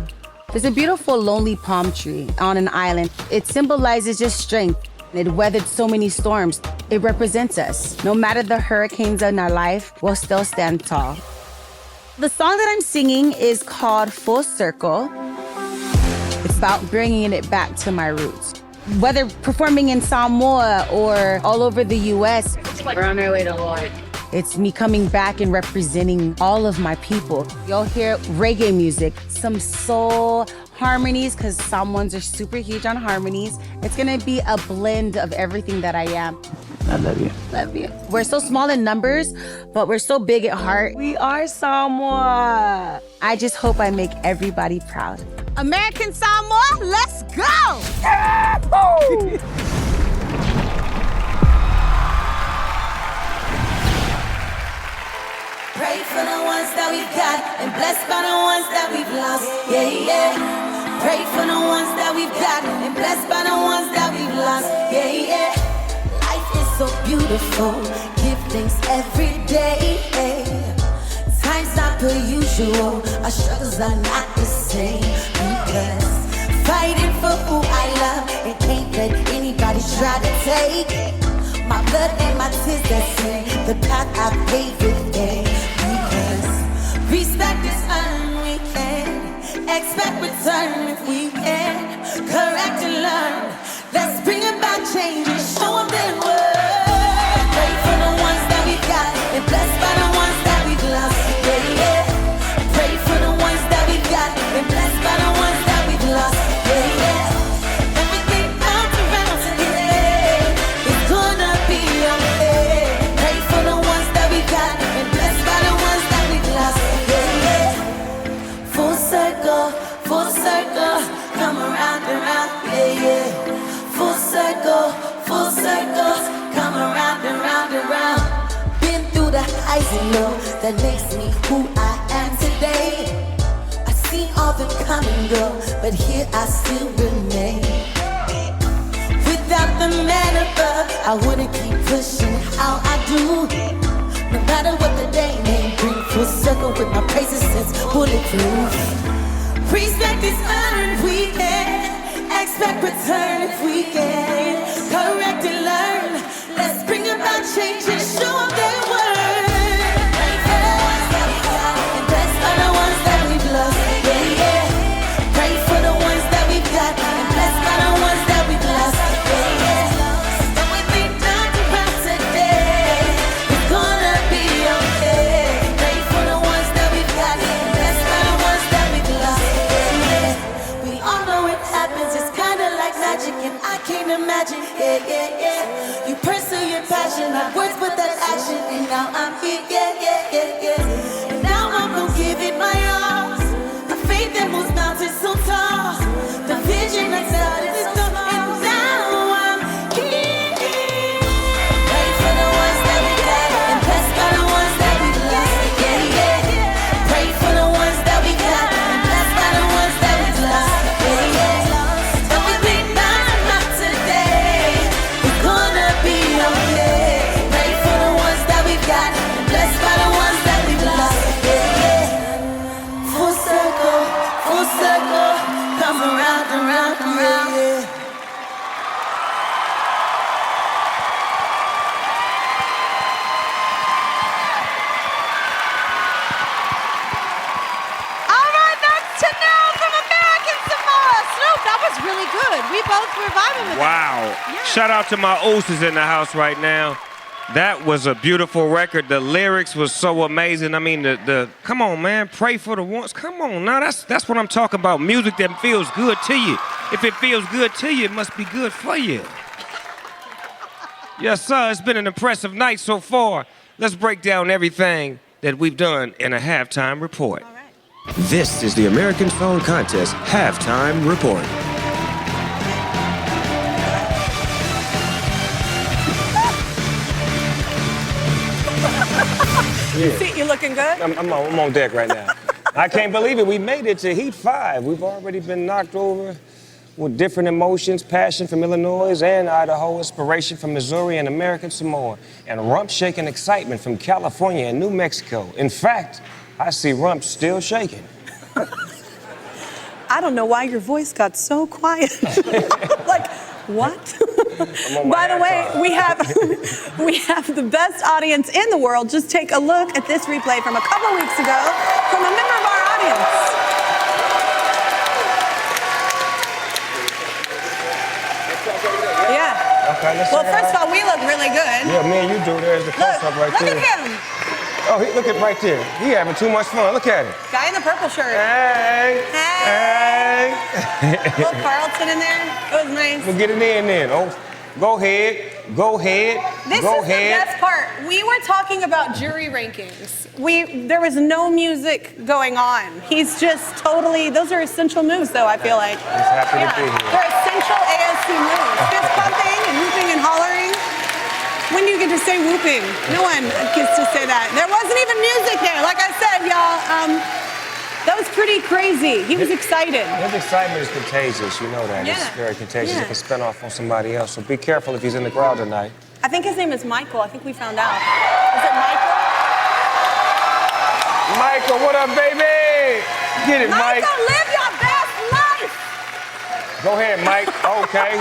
There's a beautiful lonely palm tree on an island. It symbolizes just strength. It weathered so many storms. It represents us. No matter the hurricanes in our life, we'll still stand tall. The song that I'm singing is called Full Circle. It's about bringing it back to my roots. Whether performing in Samoa or all over the US, We're on our way to war. it's me coming back and representing all of my people. You'll hear reggae music, some soul harmonies, because Samoans are super huge on harmonies. It's gonna be a blend of everything that I am. I love you. Love you. We're so small in numbers, but we're so big at heart. We are Samoa. I just hope I make everybody proud. American Samoa, let's go! Pray for the ones that we've got and blessed by the ones that we've lost. Yeah, yeah. Pray for the ones that we've got and blessed by the ones that we've lost. Yeah, yeah. Life is so beautiful. Give thanks every day. Time's not per usual. Our struggles are not the same because fight blood and my tears that sing the path I paved within. Because respect is earned, we can expect return if we can correct and learn. Let's bring about change and show them their worth. Pray for the ones that we got and blessed by the ones that we've lost. Yeah, yeah. Pray for the ones that we got and blessed by the ones that we've lost. Yeah, yeah. Everything out around today is gonna be okay. Pray for the ones that we got and blessed by the ones that we've lost. Yeah, yeah. Full circle, come around and round. Yeah, yeah. Full circle, come around and round and round. Been through the highs and lows that makes me who I am today. I see all them come and go, but here I still remain. Without the man above, I wouldn't keep pushing how I do. No matter what the day may bring, full circle with my praises since bulletproof. Respect is earned, we can expect return if we can correct and learn. Let's bring about change and show them their worth. Pray for the ones that we got and blessed by the ones that we've lost. Yeah, yeah. Pray for the ones that we've got and blessed by the ones that we've lost. Yeah, yeah. Everything done around today is gonna be okay. Pray for the ones that we've got and blessed by the ones that we've lost. Yeah, yeah. We all know it happens. It's kinda like magic and I can't imagine. Yeah, yeah, yeah. You pursue your passion, not words but that action. And now I'm here, yeah, yeah, yeah, yeah. And now I'm gonna give it my all. A faith that moves mountains so tall. The vision I started is done, and now I'm here. Pray for the ones that we got and blessed by the ones that we lost. Yeah, yeah. Pray for the ones that we got and blessed by the ones that we lost. Yeah, yeah. Everything done about today is gonna be okay. Pray for the ones that we got and blessed by the ones that we lost. Yeah, yeah. Full circle, come around and round. Yeah, yeah. All right, that's Tanel from American Samoa. Snoop, that was really good. We both were vibing with Wow. that. Shout out to my oosters in the house right now. That was a beautiful record. The lyrics was so amazing. I mean, the come on, man, pray for the ones. Come on, now that's what I'm talking about. Music that feels good to you. If it feels good to you, it must be good for you. Yes, sir. It's been an impressive night so far. Let's break down everything that we've done in a halftime report. This is the American Song Contest Halftime Report. You looking good? I'm on deck right now. I can't believe it. We made it to Heat 5. We've already been knocked over with different emotions, passion from Illinois and Idaho, inspiration from Missouri and American Samoa, and rump-shaking excitement from California and New Mexico. In fact, I see rump still shaking. I don't know why your voice got so quiet. Like, what? By the way, we have the best audience in the world. Just take a look at this replay from a couple weeks ago from a member of our audience. Yeah. Okay, let's Well, say first hi. of all, we look really good. Yeah, me and you do. There's the close-up right Look there. at him. Oh, look at right there. He having too much fun. Look at him. Guy in the purple shirt. Hey. Hey. Little Carlton in there. It was nice. We'll get it in then. Oh, go ahead. This Go is the ahead. best part. We were talking about jury rankings. There was no music going on. He's just totally, those are essential moves though, I feel like. He's happy to be here. They're essential ASC moves. Fist pumping and whooping and hollering. When do you get to say whooping? No one gets to say that. There wasn't even music there. Like I said, y'all, that was pretty crazy. He was excited. His excitement is contagious. You know that. Yeah. It's very contagious. Yeah. It can spin off on somebody else. So be careful if he's in the crowd tonight. I think his name is Michael. I think we found out. Is it Michael? Michael, what up, baby? Get it, Mike. Michael, live your best life. Go ahead, Mike. Okay.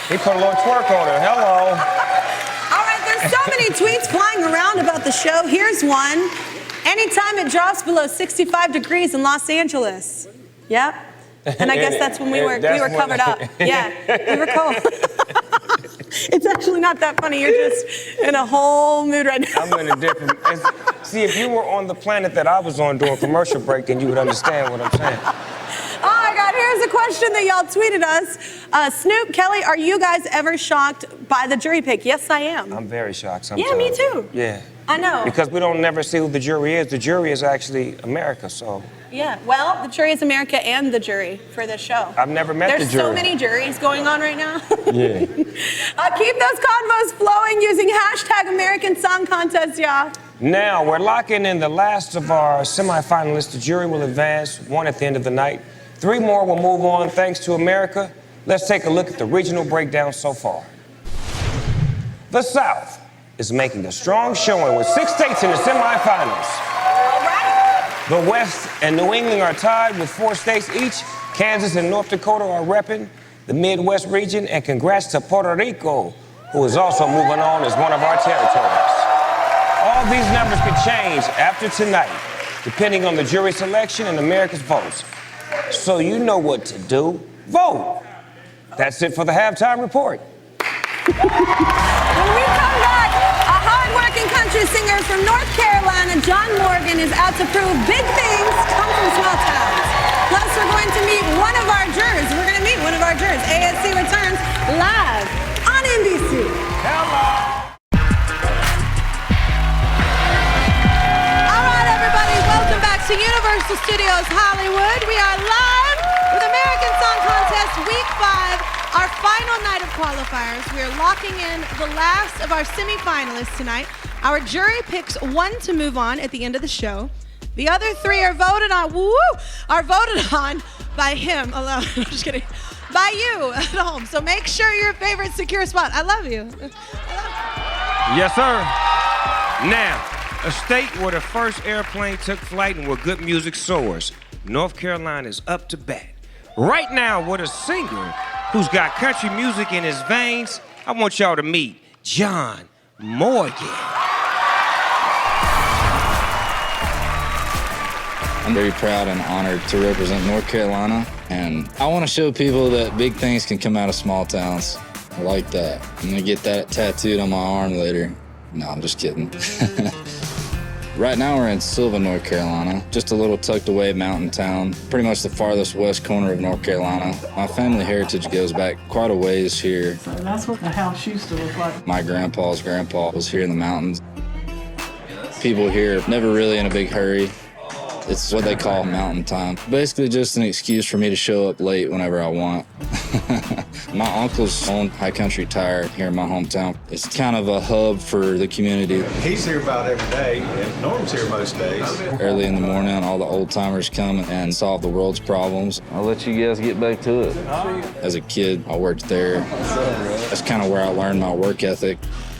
He put a little twerk on her. Hello. All right, so many tweets flying around about the show. Here's one. Anytime it drops below 65 degrees in Los Angeles. Yep. And I guess that's when we were covered up. Yeah, we were cold. It's actually not that funny. You're just in a whole mood right now. I'm in a different... See, if you were on the planet that I was on during commercial break, then you would understand what I'm saying. Oh my God, here's a question that y'all tweeted us. Snoop, Kelly, are you guys ever shocked by the jury pick? Yes, I am. I'm very shocked sometimes. Yeah, me too. Yeah. I know. Because we don't never see who the jury is. The jury is actually America, so... Yeah, well, the jury is America and the jury for this show. I've never met the jury. There's so many juries going on right now. Yeah. Keep those convos flowing using hashtag American Song Contest, y'all. Now, we're locking in the last of our semifinalists. The jury will advance, one at the end of the night. 3 more will move on thanks to America. Let's take a look at the regional breakdown so far. The South is making a strong showing with 6 states in the semifinals. The West and New England are tied with 4 states each. Kansas and North Dakota are repping the Midwest region. And congrats to Puerto Rico, who is also moving on as one of our territories. All these numbers could change after tonight, depending on the jury selection and America's votes. So you know what to do. Vote. That's it for the halftime report. When we come back, a hard-working country singer from North Carolina, John Morgan, is out to prove big things come from small towns. Plus, we're going to meet one of our jurors. ASC returns live on NBC. Hello. All right, everybody, welcome back to Universal Studios Hollywood. We are live with American Song Contest Week 5, our final night of qualifiers. We are locking in the last of our semifinalists tonight. Our jury picks 1 to move on at the end of the show. The other 3 are voted on by him alone. I'm just kidding. By you at home. So make sure your favorite secure spot. I love you. Yes, sir. Now, a state where the first airplane took flight and where good music soars. North Carolina is up to bat. Right now, with a singer who's got country music in his veins, I want y'all to meet John Morgan. I'm very proud and honored to represent North Carolina, and I want to show people that big things can come out of small towns. I like that. I'm gonna get that tattooed on my arm later. No, I'm just kidding. Right now we're in Sylvan, North Carolina, just a little tucked away mountain town, pretty much the farthest west corner of North Carolina. My family heritage goes back quite a ways here. So that's what the house used to look like. My grandpa's grandpa was here in the mountains. People here never really in a big hurry. It's what they call mountain time. Basically just an excuse for me to show up late whenever I want. My uncle's owned High Country Tire here in my hometown. It's kind of a hub for the community. He's here about every day, and Norm's here most days. Early in the morning, all the old timers come and solve the world's problems. I'll let you guys get back to it. As a kid, I worked there. That's kind of where I learned my work ethic.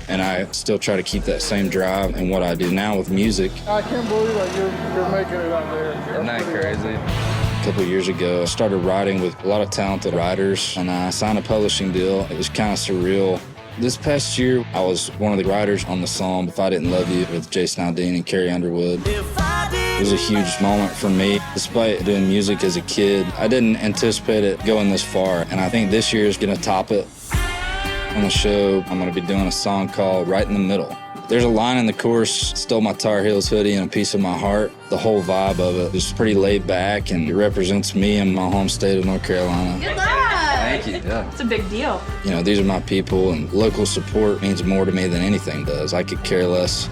And I still try to keep that same drive in what I do now with music. I can't believe that you're making it out there. Isn't that crazy? A couple of years ago, I started writing with a lot of talented writers, and I signed a publishing deal. It was kind of surreal. This past year, I was one of the writers on the song If I Didn't Love You with Jason Aldean and Carrie Underwood. It was a huge moment for me. Despite doing music as a kid, I didn't anticipate it going this far, and I think this year is going to top it. On the show, I'm going to be doing a song called Right in the Middle. There's a line in the chorus, stole my Tar Heels hoodie and a piece of my heart. The whole vibe of it is pretty laid back, and it represents me and my home state of North Carolina. Good luck! Thank you. Yeah. It's a big deal. You know, these are my people, and local support means more to me than anything does. I could care less.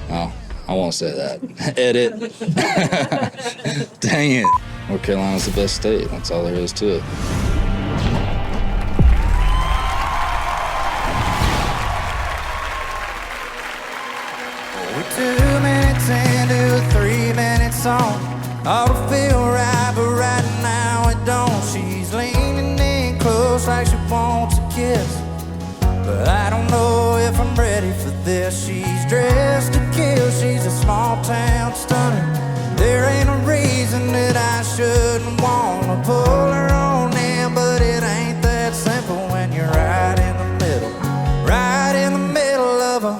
Oh, I won't say that. Edit. Dang it. North Carolina's the best state. That's all there is to it. We're 2 minutes into a 3-minute song. Ought to feel right, but right now it don't. She's leaning in close like she wants a kiss, but I don't know if I'm ready for this. She's dressed to kill, she's a small town stunner. There ain't a reason that I shouldn't wanna pull her on in, but it ain't that simple when you're right in the middle of a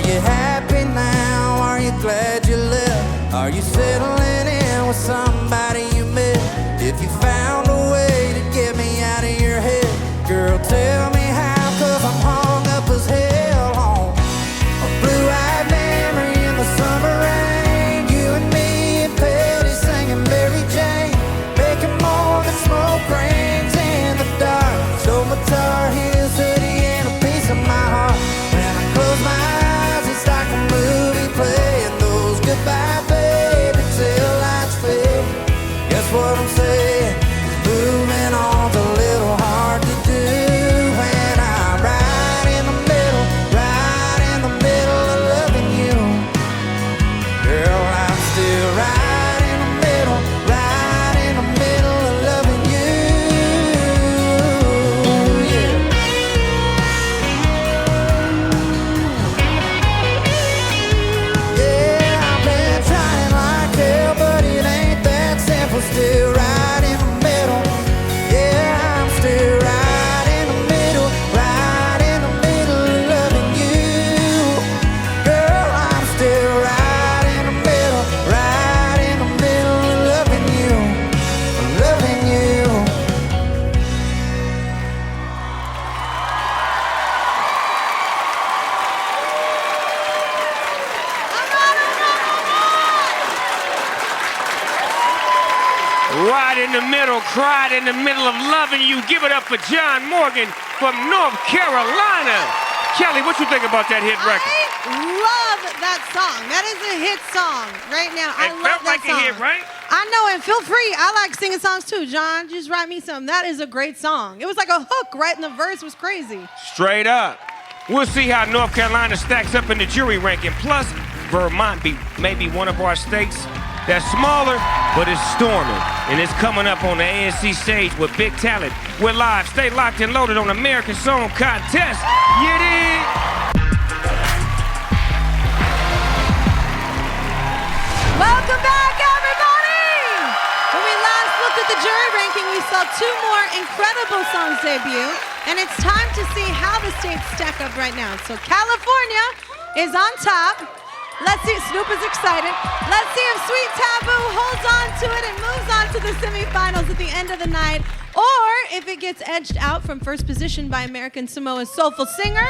Are you happy now? Are you glad you left? Are you settling in with somebody you met? If you found a way to get me out of your head, girl, tell me how, 'cause I'm hung up as hell on a blue-eyed memory in the summer rain. You and me and Petty singing Mary Jane, making more than smoke rings in the dark. So my Tar Heels hoodie and a piece of my heart. When I close my eyes, it's like a movie playing those goodbye baby till lights fade. Guess what I'm saying? Moving on's a little hard to do when I'm right in the middle of loving you. Girl, I'm still right in the middle of loving you. Yeah. Yeah, I've been trying like hell, but it ain't that simple. Still right in the middle. Yeah, I'm still right in the middle of loving you. Girl, I'm still right in the middle of loving you, loving you. Right in the middle, cried in the middle of loving you. Give it up for John Morgan from North Carolina. Kelly, what you think about that hit record? I love that song. That is a hit song right now. I love felt that like song. a hit, right? I know, and feel free. I like singing songs too. John, just write me some. That is a great song. It was like a hook right in the verse. It was crazy. Straight up. We'll see how North Carolina stacks up in the jury ranking. Plus, Vermont may be one of our states that's smaller, but it's storming. And it's coming up on the ANC stage with big talent. We're live. Stay locked and loaded on American Song Contest. You dig? Welcome back, everybody! When we last looked at the jury ranking, we saw 2 more incredible songs debut, and it's time to see how the states stack up right now. So California is on top. Let's see, Snoop is excited. Let's see if Sweet Taboo holds on to it and moves on to the semifinals at the end of the night, or if it gets edged out from first position by American Samoa's Soulful Singer.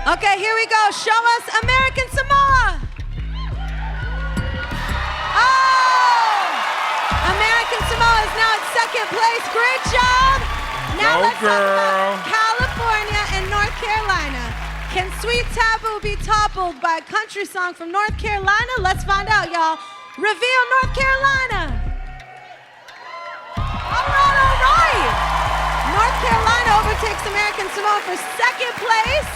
Okay, here we go. Show us American Samoa. Oh! American Samoa is now at second place. Great job. Now let's talk about California and North Carolina. Can Sweet Taboo be toppled by a country song from North Carolina? Let's find out, y'all. Reveal North Carolina. All right. North Carolina overtakes American Samoa for second place.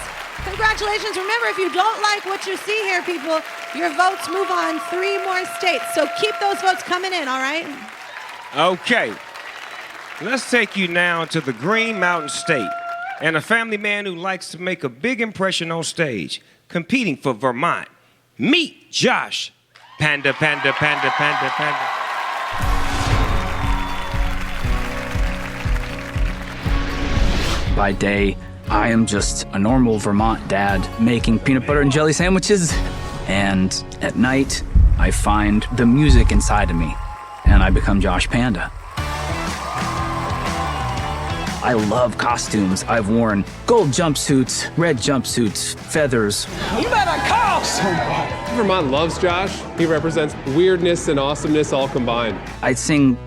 Congratulations. Remember, if you don't like what you see here, people, your votes move on 3 more states. So keep those votes coming in, all right? Okay. Let's take you now to the Green Mountain State and a family man who likes to make a big impression on stage, competing for Vermont. Meet Josh. Panda, panda, panda, panda, panda. By day, I am just a normal Vermont dad making peanut butter and jelly sandwiches. And at night, I find the music inside of me, and I become Josh Panda. I love costumes. I've worn gold jumpsuits, red jumpsuits, feathers. You better call someone. Vermont loves Josh. He represents weirdness and awesomeness all combined. I sing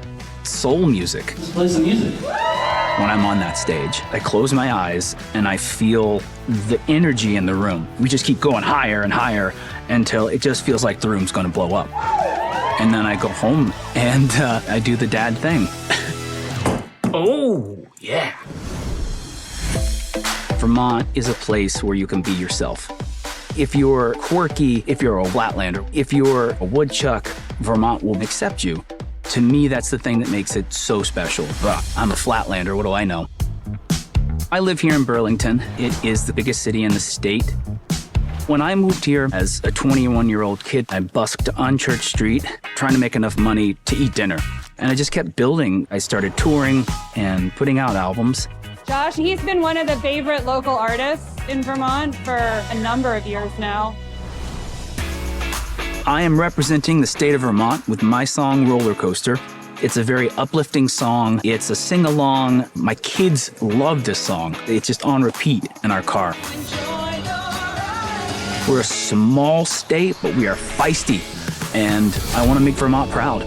soul music. Just play some music. When I'm on that stage, I close my eyes and I feel the energy in the room. We just keep going higher and higher until it just feels like the room's gonna blow up. And then I go home and I do the dad thing. Oh, yeah. Vermont is a place where you can be yourself. If you're quirky, if you're a Flatlander, if you're a woodchuck, Vermont will accept you. To me, that's the thing that makes it so special. I'm a Flatlander, what do I know? I live here in Burlington. It is the biggest city in the state. When I moved here as a 21-year-old kid, I busked on Church Street trying to make enough money to eat dinner. And I just kept building. I started touring and putting out albums. Josh, he's been one of the favorite local artists in Vermont for a number of years now. I am representing the state of Vermont with my song Roller Coaster. It's a very uplifting song. It's a sing-along. My kids love this song. It's just on repeat in our car. We're a small state, but we are feisty, and I want to make Vermont proud.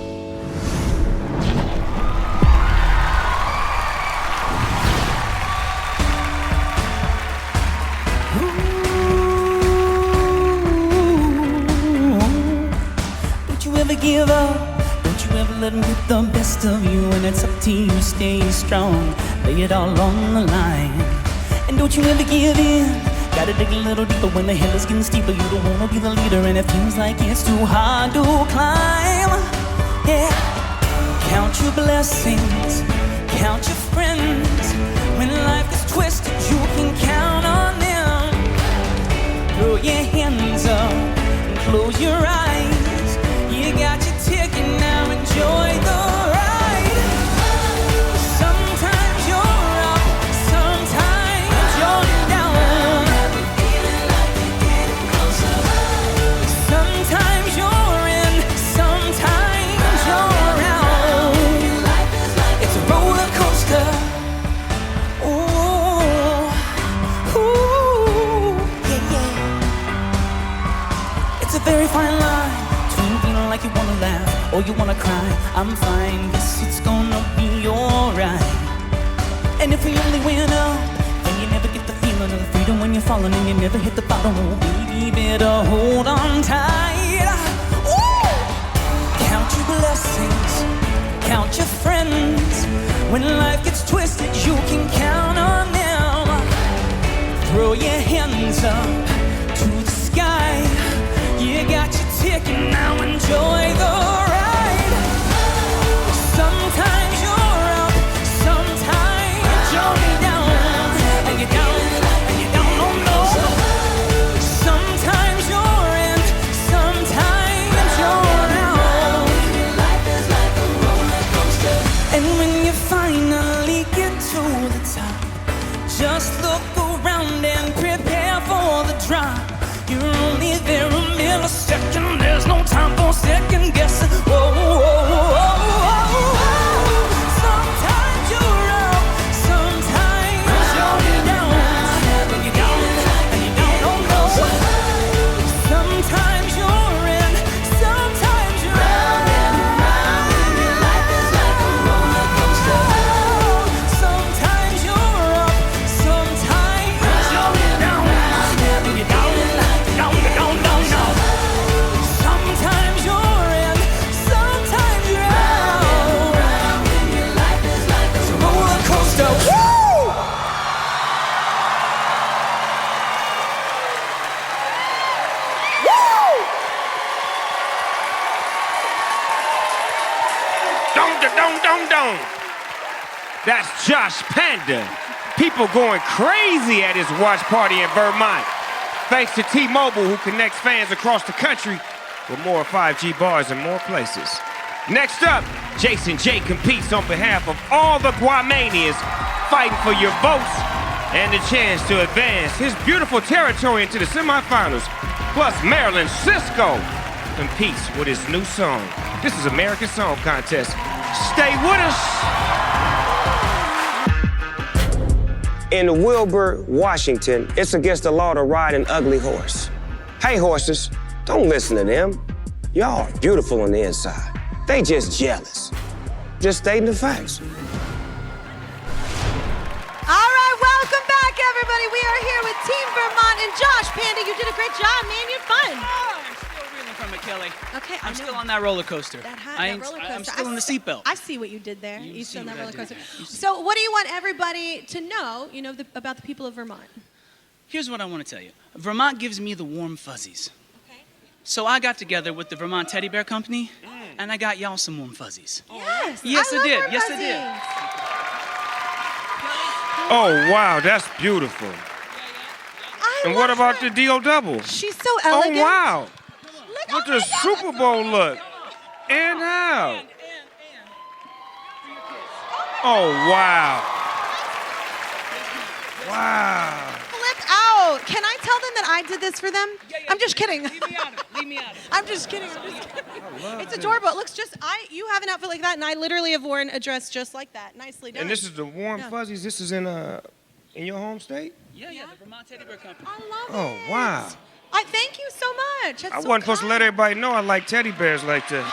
Give up. Don't you ever let them get the best of you. And it's up to you, stay strong. Lay it all on the line. And don't you ever give in. Gotta dig a little deeper when the hill is getting steeper. You don't wanna be the leader and it feels like it's too hard to climb. Yeah. Count your blessings. Count your friends. When life is twisted, you can count on them. Throw your hands up and close your eyes. You got your ticket now, enjoy the ride. Sometimes you're up, sometimes you're down. Sometimes you're in, sometimes you're out. It's a roller coaster. Ooh, ooh, yeah, yeah. It's a very fine line. Like you wanna laugh or you wanna cry, I'm fine, guess it's gonna be alright. And if we only went up, then you never get the feeling of the freedom when you're falling and you never hit the bottom. Oh baby, better hold on tight. Ooh! Count your blessings, count your friends. When life gets twisted, you can count on them. Throw your hands up to the sky. You got your ticket now, enjoy the ride. Sometimes you're up, sometimes you're down. And you're down, and you're down, oh no. Sometimes you're in, sometimes you're out. Life is like a roller coaster. And when you finally get to the top, just look around and prepare for the drop. You're only there a millisecond. There's no time for second guessing. Whoa, whoa, whoa, whoa, whoa. Sometimes you're up, sometimes you're down. And you're down, and you're down, oh no. Sometimes you're in, sometimes you're out. Life is like a roller coaster. Sometimes you're up, sometimes you're down. And you're down. Sometimes you're in, sometimes you're out. It's a roller coaster. Woo! Woo! Dong. That's Josh Panda. People going crazy at his watch party in Vermont. Thanks to T-Mobile, who connects fans across the country with more 5G bars in more places. Next up, Jason J competes on behalf of all the Guamanians fighting for your votes and the chance to advance his beautiful territory into the semifinals. Plus, Marilyn Cisco competes with his new song. This is American Song Contest. Stay with us. In Wilbur, Washington, it's against the law to ride an ugly horse. Hey, horses, don't listen to them. Y'all are beautiful on the inside. They just jealous. Just stating the facts. All right, welcome back, everybody. We are here with Team Vermont and Josh Panda. You did a great job, man. You're fun. I'm still reeling from it, Kelly. Okay, I'm still on that roller coaster. That roller coaster. I'm still in the seatbelt. I see what you did there. You still on that roller what I did coaster. there. So, what do you want everybody to know? You know about the people of Vermont. Here's what I want to tell you. Vermont gives me the warm fuzzies. Okay. So I got together with the Vermont Teddy Bear Company, and I got y'all some warm fuzzies. Yes. Yes, I did. warm Yes, I fuzzies. did. Oh, wow, that's beautiful. And what about the D.O. double? She's so elegant. Oh, wow. With the Super Bowl look. And how? Oh, wow. Wow. Flip out. Oh, can I tell them that I did this for them? I'm just kidding. Leave me out of it. Leave me out of it. I'm just kidding. It's adorable. It looks just, you have an outfit like that, and I literally have worn a dress just like that. Nicely done. And this is the warm fuzzies. This is in your home state? Yeah, the Vermont Teddy Bear Company. I love it. Oh, wow. Thank you so much. That's I so wasn't supposed to kind. let everybody know I like teddy bears like that.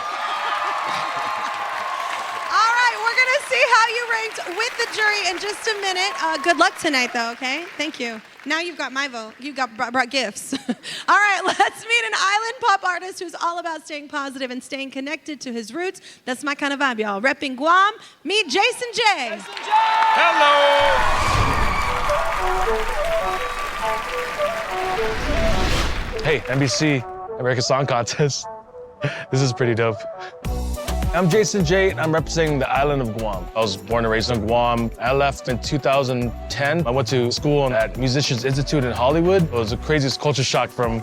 All right, we're going to see how you ranked with the jury in just a minute. Good luck tonight, though, okay? Thank you. Now you've got my vote. You've brought gifts. All right, let's meet an island pop artist who's all about staying positive and staying connected to his roots. That's my kind of vibe, y'all. Repping Guam, meet Jason J. Hello. Hey, NBC, American Song Contest. This is pretty dope. I'm Jason J, and I'm representing the island of Guam. I was born and raised in Guam. I left in 2010. I went to school at Musicians Institute in Hollywood. It was the craziest culture shock from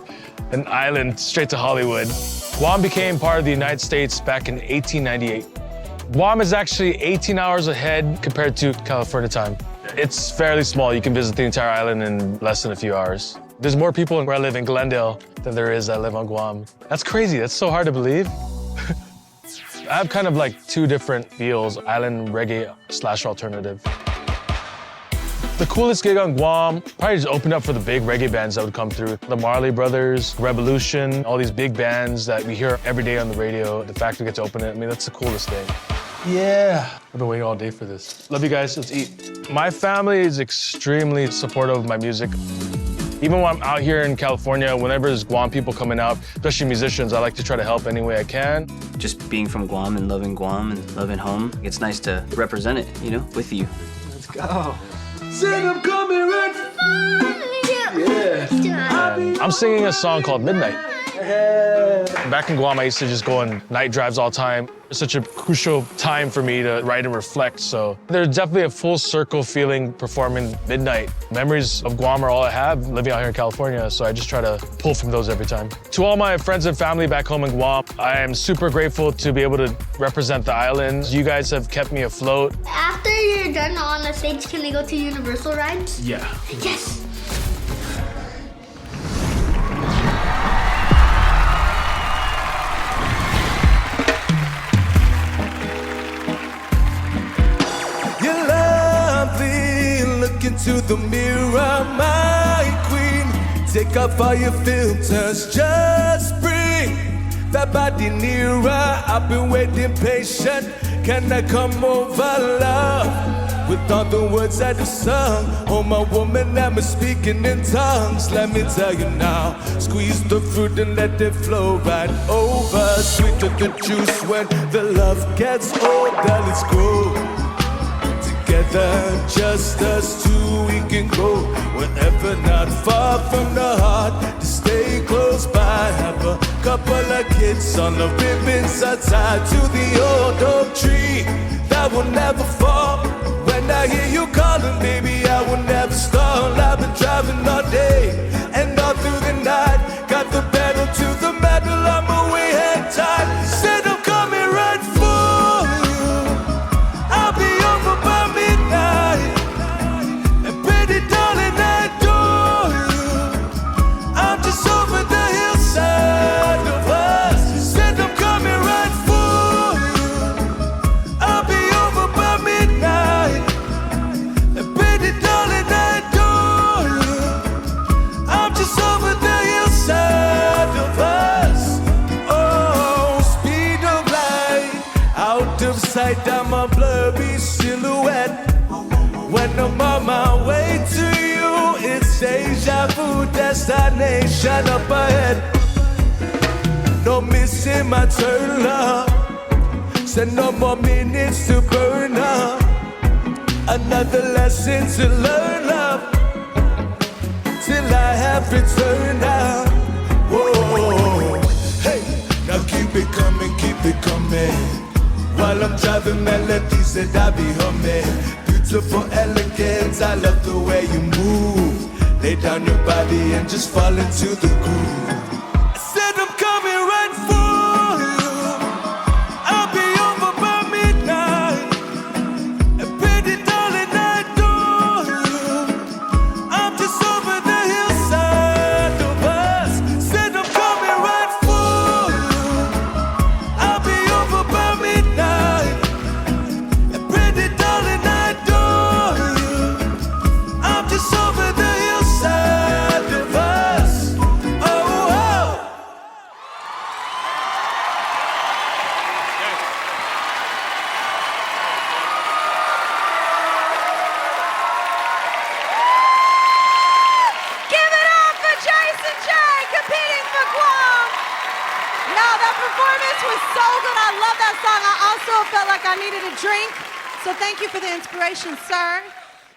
an island straight to Hollywood. Guam became part of the United States back in 1898. Guam is actually 18 hours ahead compared to California time. It's fairly small. You can visit the entire island in less than a few hours. There's more people where I live in Glendale than there is that live on Guam. That's crazy. That's so hard to believe. I have kind of like two different feels, island reggae / alternative. The coolest gig on Guam probably just opened up for the big reggae bands that would come through. The Marley Brothers, Revolution, all these big bands that we hear every day on the radio. The fact we get to open it, I mean, that's the coolest thing. Yeah, I've been waiting all day for this. Love you guys, let's eat. My family is extremely supportive of my music. Even when I'm out here in California, whenever there's Guam people coming out, especially musicians, I like to try to help any way I can. Just being from Guam and loving home, it's nice to represent it, you know, with you. Let's go. Said I'm coming right for you. Yeah. I'm singing a song called Midnight. Back in Guam, I used to just go on night drives all the time. It's such a crucial time for me to write and reflect, so there's definitely a full circle feeling performing Midnight. Memories of Guam are all I have living out here in California, so I just try to pull from those every time. To all my friends and family back home in Guam, I am super grateful to be able to represent the islands. You guys have kept me afloat. After you're done on the stage, can they go to Universal rides? Yeah. Yes. You're lovely, look into the mirror, my queen. Take off all your filters, just bring that body nearer. I've been waiting patient, can I come over, love? With all the words that you sung, oh my woman, I'm speaking in tongues. Let me tell you now, squeeze the fruit and let it flow right over. Sweeter the juice when the love gets older. Let's grow together, just us two. We can go wherever, not far from the heart. To stay close by, have a couple of kids on the ribbons are tied to the old oak tree that will never fall. When I hear you calling, baby, I will never stall. I've been driving all day and all through the night. Got the pedal to the metal, I'm away head tight. Said I'm coming right for you. I'll be over by midnight. And pretty darling, I adore you. I'm just over the hillside of us. Said I'm coming right for you. I'll be over by midnight. And pretty darling, I adore you. I'm just over the hillside of us. Oh, speed of light, out of sight, I'm a blurry silhouette. When I'm on my way to you, it's deja vu, destination up ahead. No missing my turn, love. Said no more minutes to burn up. Another lesson to learn, love. Till I have returned now. Whoa, hey, now keep it coming. While I'm driving melodies that I be humming. Beautiful elegance, I love the way you move. Lay down your body and just fall into the groove. I said I'm coming right for you. I'll be over by midnight. And pretty darling, I adore you. I'm just over the hillside. that performance was so good. I love that song. I also felt like I needed a drink. So thank you for the inspiration, sir.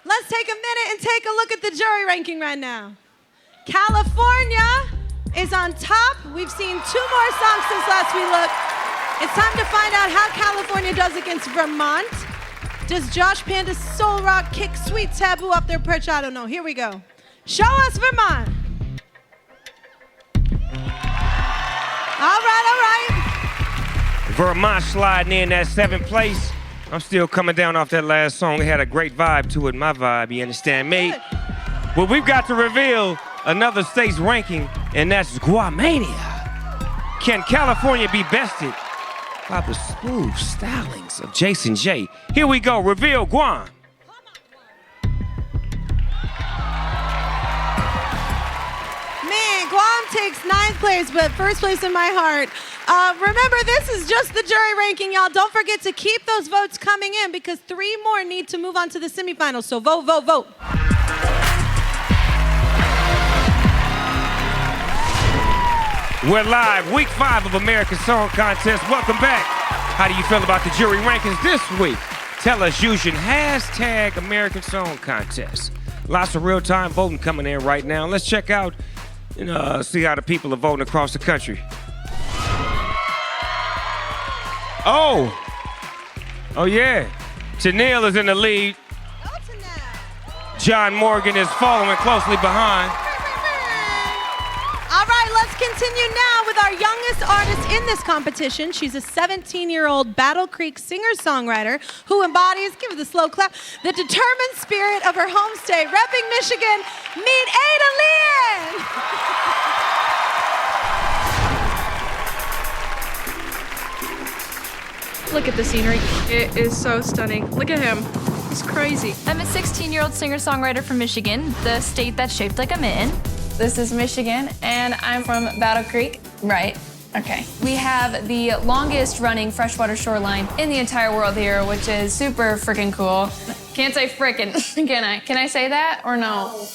Let's take a minute and take a look at the jury ranking right now. California is on top. We've seen 2 more songs since last we looked. It's time to find out how California does against Vermont. Does Josh Panda's Soul Rock kick Sweet Taboo up their perch? I don't know. Here we go. Show us Vermont. All right. Vermont sliding in at 7th place. I'm still coming down off that last song. It had a great vibe to it, my vibe, you understand me? Well, we've got to reveal another state's ranking, and that's Guamania. Can California be bested by the smooth stylings of Jason J? Here we go, reveal Guam. Man, Guam takes 9th place, but 1st place in my heart. Remember, this is just the jury ranking, y'all. Don't forget to keep those votes coming in because 3 more need to move on to the semifinals. So vote, vote, vote. We're live, week 5 of American Song Contest. Welcome back. How do you feel about the jury rankings this week? Tell us using hashtag American Song Contest. Lots of real-time voting coming in right now. Let's check out and see how the people are voting across the country. Oh yeah. Tennille is in the lead. John Morgan is following closely behind. All right, let's continue now with our youngest artist in this competition. She's a 17-year-old Battle Creek singer-songwriter who embodies, give it the slow clap, the determined spirit of her home state. Repping Michigan, meet Ada Leon. Look at the scenery. It is so stunning. Look at him. He's crazy. I'm a 16-year-old singer-songwriter from Michigan, the state that's shaped like a mitten. This is Michigan, and I'm from Battle Creek. Right. Okay. We have the longest running freshwater shoreline in the entire world here, which is super freaking cool. Can't say frickin', can I? Can I say that or no?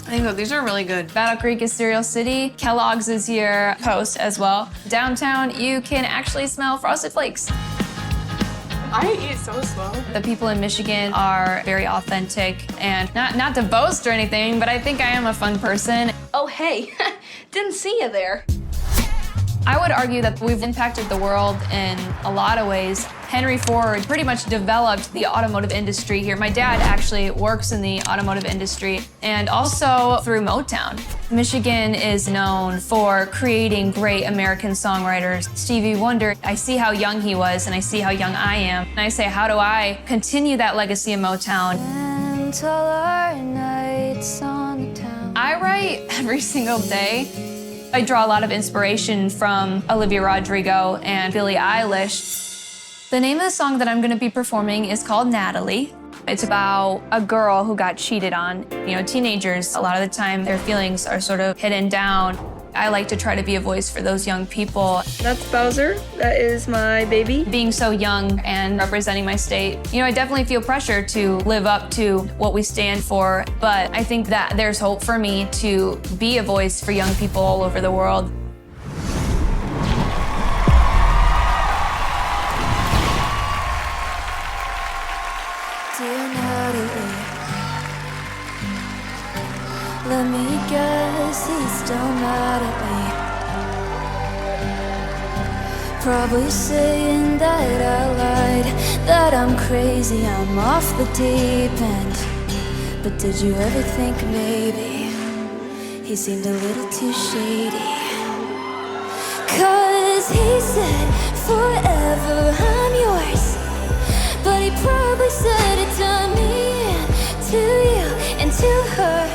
I think that these are really good. Battle Creek is Cereal City. Kellogg's is your host as well. Downtown, you can actually smell Frosted Flakes. I eat so slow. The people in Michigan are very authentic and not to boast or anything, but I think I am a fun person. Oh, hey, didn't see you there. I would argue that we've impacted the world in a lot of ways. Henry Ford pretty much developed the automotive industry here. My dad actually works in the automotive industry and also through Motown. Michigan is known for creating great American songwriters. Stevie Wonder, I see how young he was and I see how young I am. And I say, how do I continue that legacy of Motown? And taller nights on the town. I write every single day. I draw a lot of inspiration from Olivia Rodrigo and Billie Eilish. The name of the song that I'm gonna be performing is called Natalie. It's about a girl who got cheated on. You know, teenagers, a lot of the time, their feelings are sort of hidden down. I like to try to be a voice for those young people. That's Bowser. That is my baby. Being so young and representing my state, you know, I definitely feel pressure to live up to what we stand for, but I think that there's hope for me to be a voice for young people all over the world. Dear Natalie, let me guess, he's still mad at me. Probably saying that I lied, that I'm crazy, I'm off the deep end. But did you ever think maybe he seemed a little too shady? 'Cause he said forever I'm yours, but he probably said it to me and to you and to her.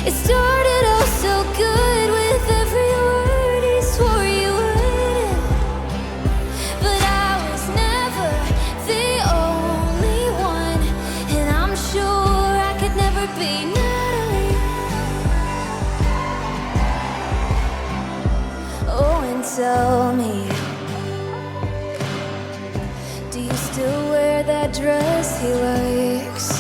It started out so good with every word he swore you wouldn't, but I was never the only one, and I'm sure I could never be Natalie. Oh, and tell me, do you still wear that dress he likes?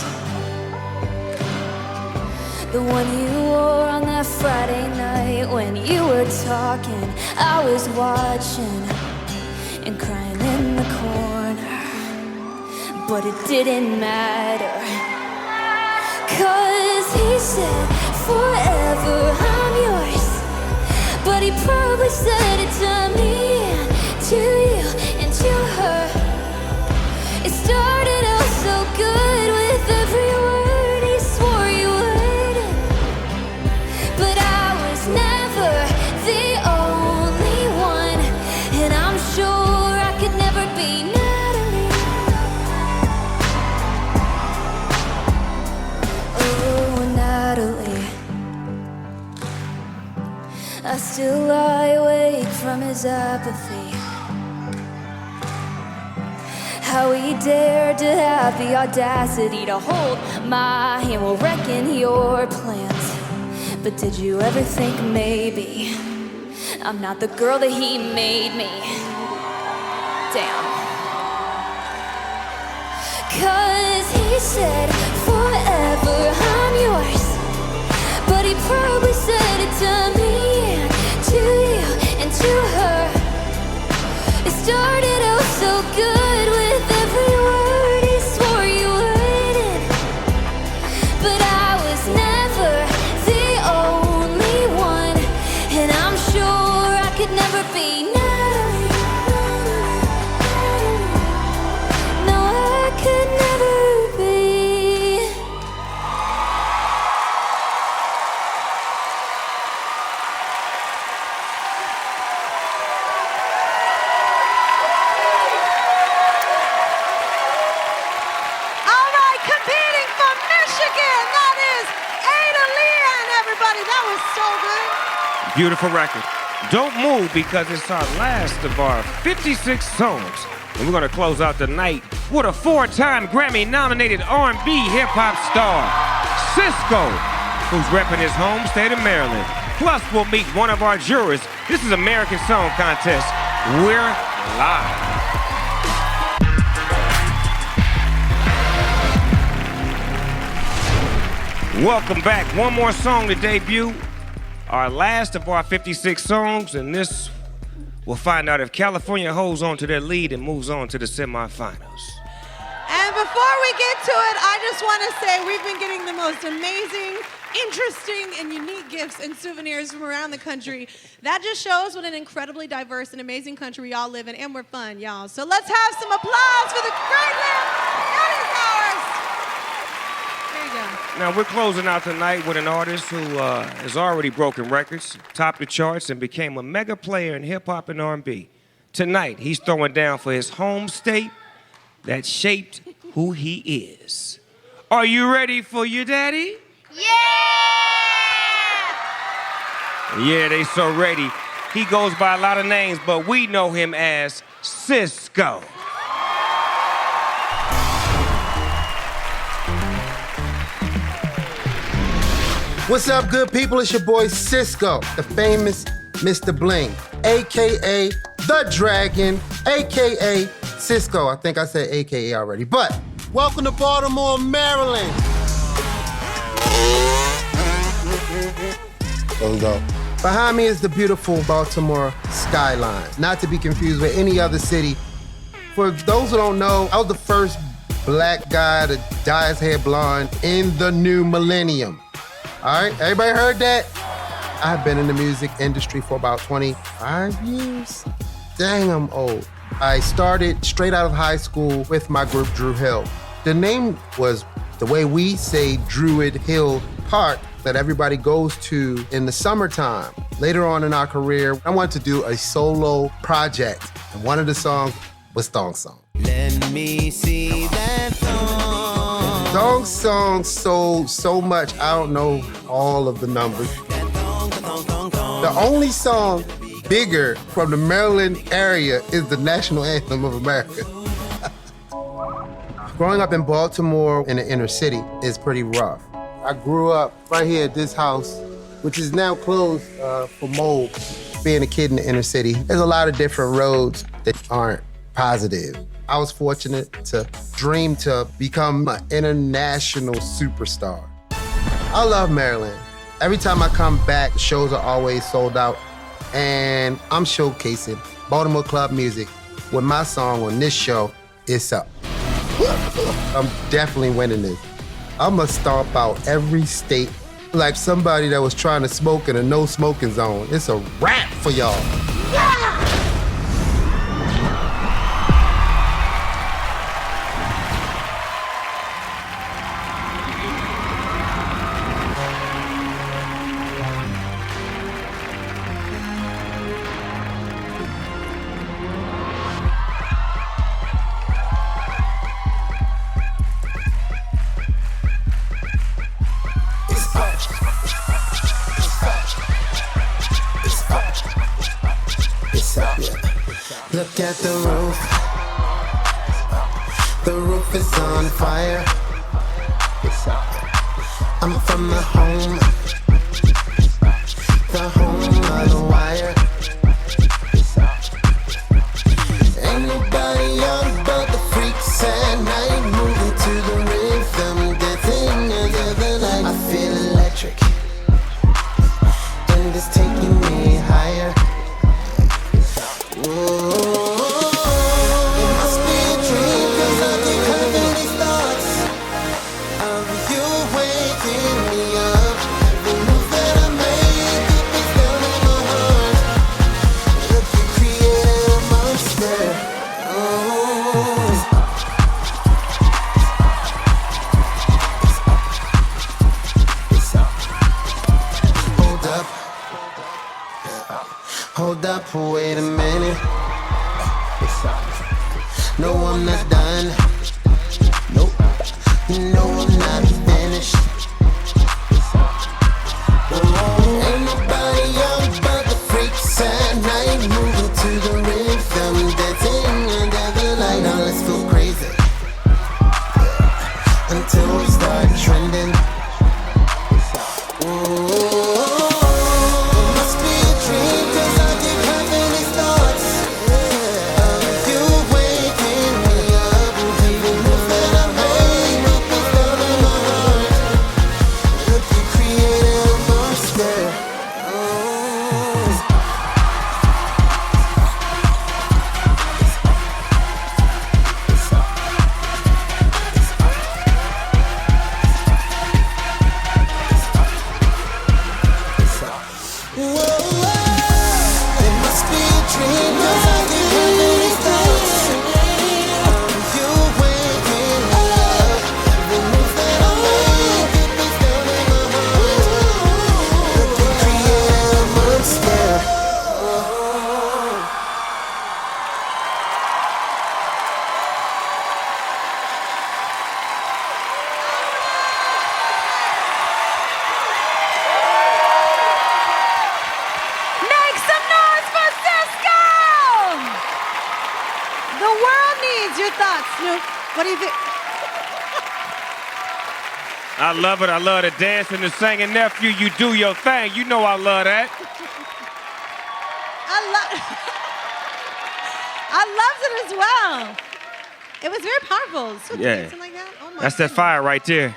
The one you wore on that Friday night when when you were talking, I was watching and crying in the corner. But it didn't matter, 'cause he said, forever I'm yours. But he probably said it to me and to you and to her. It started out so good with every word he swore you would. But I was never the only one, and I'm sure I could never be Natalie. Oh, Natalie. I still lie awake from his apathy. How he dared to have the audacity to hold my hand while wrecking your plans. But did you ever think maybe I'm not the girl that he made me? Damn. 'Cause he said, forever I'm yours. But he probably said it to me and to you and to her. It started out so good with every word he swore you wouldn't. But I was never the only one, and I'm sure I could never be Natalie. No, I could never be. All right, competing from Michigan, that is Ada Leanne, everybody. That was so good. Beautiful record. Don't move, because it's our last of our 56 songs. And we're going to close out the night with a 4-time Grammy-nominated R&B hip-hop star, Cisco, who's repping his home state of Maryland. Plus, we'll meet one of our jurors. This is American Song Contest. We're live. Welcome back. One more song to debut. Our last of our 56 songs, and this will find out if California holds on to their lead and moves on to the semifinals. And before we get to it, I just want to say we've been getting the most amazing, interesting, and unique gifts and souvenirs from around the country. That just shows what an incredibly diverse and amazing country we all live in, and we're fun, y'all. So let's have some applause for the great land that is ours. There you go. Now, we're closing out tonight with an artist who has already broken records, topped the charts, and became a mega player in hip-hop and R&B. Tonight, he's throwing down for his home state that shaped who he is. Are you ready for your daddy? Yeah, they so ready. He goes by a lot of names, but we know him as Cisco. What's up, good people? It's your boy Cisco, the famous Mr. Bling, AKA The Dragon, AKA Cisco. I think I said AKA already, but welcome to Baltimore, Maryland. There we go. Behind me is the beautiful Baltimore skyline, not to be confused with any other city. For those who don't know, I was the first black guy to dye his hair blonde in the new millennium. All right, everybody heard that? I've been in the music industry for about 25 years. Dang, I'm old. I started straight out of high school with my group, Drew Hill. The name was the way we say Druid Hill Park that everybody goes to in the summertime. Later on in our career, I wanted to do a solo project, and one of the songs was Thong Song. Let me see that thong. Thong Song sold so much, I don't know all of the numbers. The only song bigger from the Maryland area is the national anthem of America. Growing up in Baltimore in the inner city is pretty rough. I grew up right here at this house, which is now closed for mold. Being a kid in the inner city, there's a lot of different roads that aren't positive. I was fortunate to dream to become an international superstar. I love Maryland. Every time I come back, shows are always sold out. And I'm showcasing Baltimore club music with my song on this show, It's Up. I'm definitely winning this. I'm gonna stomp out every state like somebody that was trying to smoke in a no smoking zone. It's a wrap for y'all. Look at the roof. The roof is on fire. I'm from the home. The home of the wire. Ain't nobody on but the freaks at night. Moving to the rhythm, dancing under the light. I feel electric, and it's taking me higher. Hold up, wait a minute. No, I'm not done. Nope, you know I'm not finished. Ain't nobody young but the freaks at night. Moving to the rhythm, dancing under the light. Now let's go crazy until we start trending. What do you think? I love it. I love the dancing, the singing. Nephew, you do your thing. You know I love that. I loved it as well. It was very powerful. So dancing like that. Oh my That's that fire right there.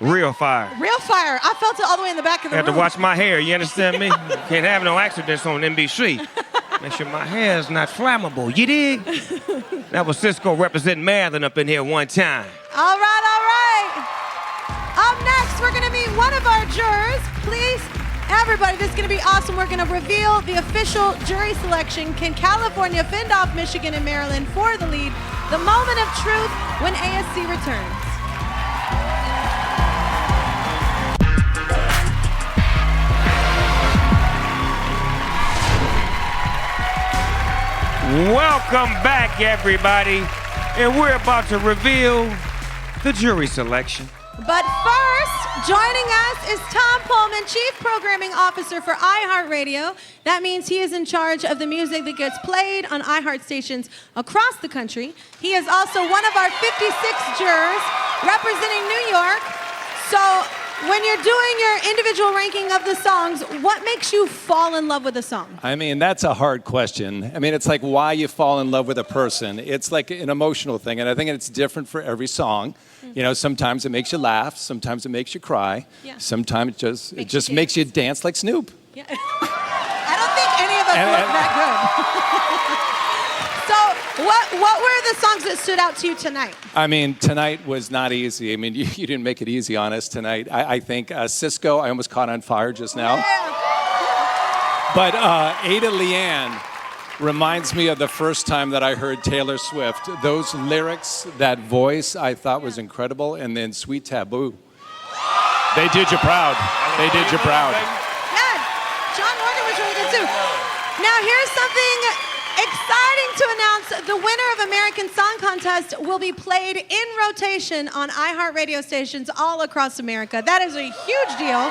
Real fire. Real fire. I felt it all the way in the back of the I room. had to watch my hair. You understand me? Can't have no accidents on NBC. Make sure my hair is not flammable. You dig? That was Cisco representing Maryland up in here one time. All right, all right. Up next, we're going to meet one of our jurors. Please, everybody, this is going to be awesome. We're going to reveal the official jury selection. Can California fend off Michigan and Maryland for the lead? The moment of truth when ASC returns. Welcome back, everybody. And we're about to reveal the jury selection. But first, joining us is Tom Pullman, Chief Programming Officer for iHeartRadio. That means he is in charge of the music that gets played on iHeart stations across the country. He is also one of our 56 jurors representing New York. So when you're doing your individual ranking of the songs, what makes you fall in love with a song? I mean, that's a hard question. I mean, it's like why you fall in love with a person. It's like an emotional thing, and I think it's different for every song. You know, sometimes it makes you laugh, sometimes it makes you cry, sometimes it just makes you dance like Snoop. Yeah. I don't think any of us look that good. So, what were the songs that stood out to you tonight? I mean, tonight was not easy. I mean, you didn't make it easy on us tonight. I think Cisco, I almost caught on fire just now. But Ada Leanne reminds me of the first time that I heard Taylor Swift. Those lyrics, that voice, I thought was incredible. And then Sweet Taboo. They did you proud. They did you proud. Yeah, John Warner was really good too. Now here's something exciting to announce. The winner of American Song Contest will be played in rotation on iHeart radio stations all across America. That is a huge deal.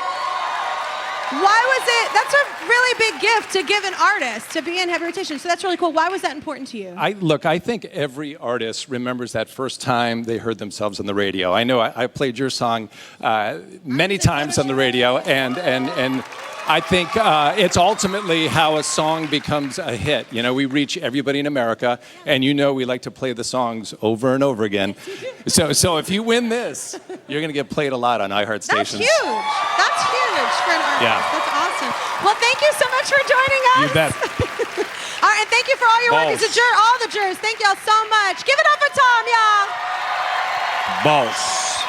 Why was it, that's a really big gift to give an artist to be in heavy rotation, so that's really cool. Why was that important to you? I think every artist remembers that first time they heard themselves on the radio. I know I played your song many times on the radio, and I think it's ultimately how a song becomes a hit. You know, we reach everybody in America, and you know we like to play the songs over and over again. So if you win this, you're going to get played a lot on iHeart stations. That's huge. That's huge for an artist. Yeah. That's awesome. Well, thank you so much for joining us. You bet. All right, and thank you for all your work as a juror, all the jurors. Thank y'all so much. Give it up for Tom, y'all. Boss.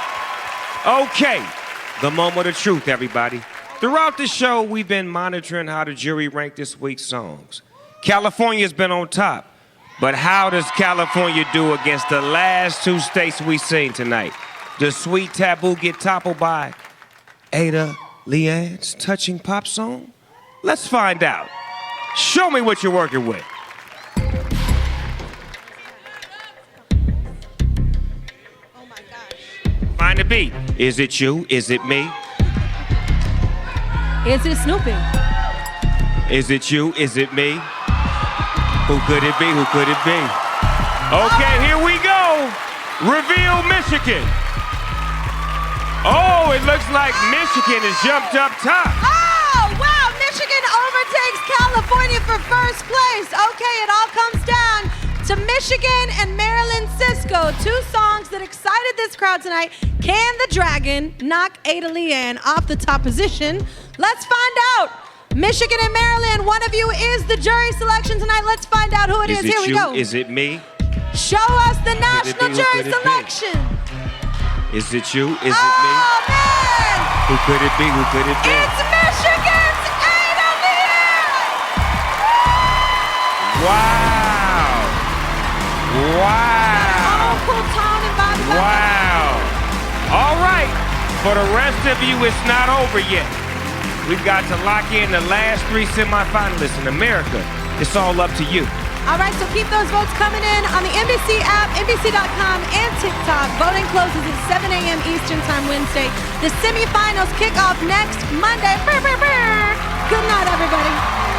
Okay, the moment of truth, everybody. Throughout the show, we've been monitoring how the jury ranked this week's songs. California's been on top, but how does California do against the last two states we've seen tonight? Does Sweet Taboo get toppled by Ada Leanne's touching pop song? Let's find out. Show me what you're working with. Oh my gosh. Find the beat. Is it you? Is it me? Is it Snoopy? Is it you? Is it me? Who could it be? Who could it be? Okay, here we go. Reveal Michigan. Oh, it looks like Michigan has jumped up top. Oh, wow, Michigan overtakes California for first place. Okay, it all comes down to Michigan and Maryland Cisco, two songs that excited this crowd tonight. Can the Dragon knock Ada Leanne off the top position? Let's find out. Michigan and Maryland, one of you is the jury selection tonight. Let's find out who it is. Here we go. Is it me? Show us the national jury selection. Is it you? Is it me? Oh, man! Who could it be? Who could it be? It's Michigan's Ada Leanne! Wow! Wow! Cool tone and vibe. Wow! All right, for the rest of you, it's not over yet. We've got to lock in the last three semifinalists in America. It's all up to you. All right, so keep those votes coming in on the NBC app, NBC.com, and TikTok. Voting closes at 7 a.m. Eastern Time Wednesday. The semifinals kick off next Monday. Good night, everybody.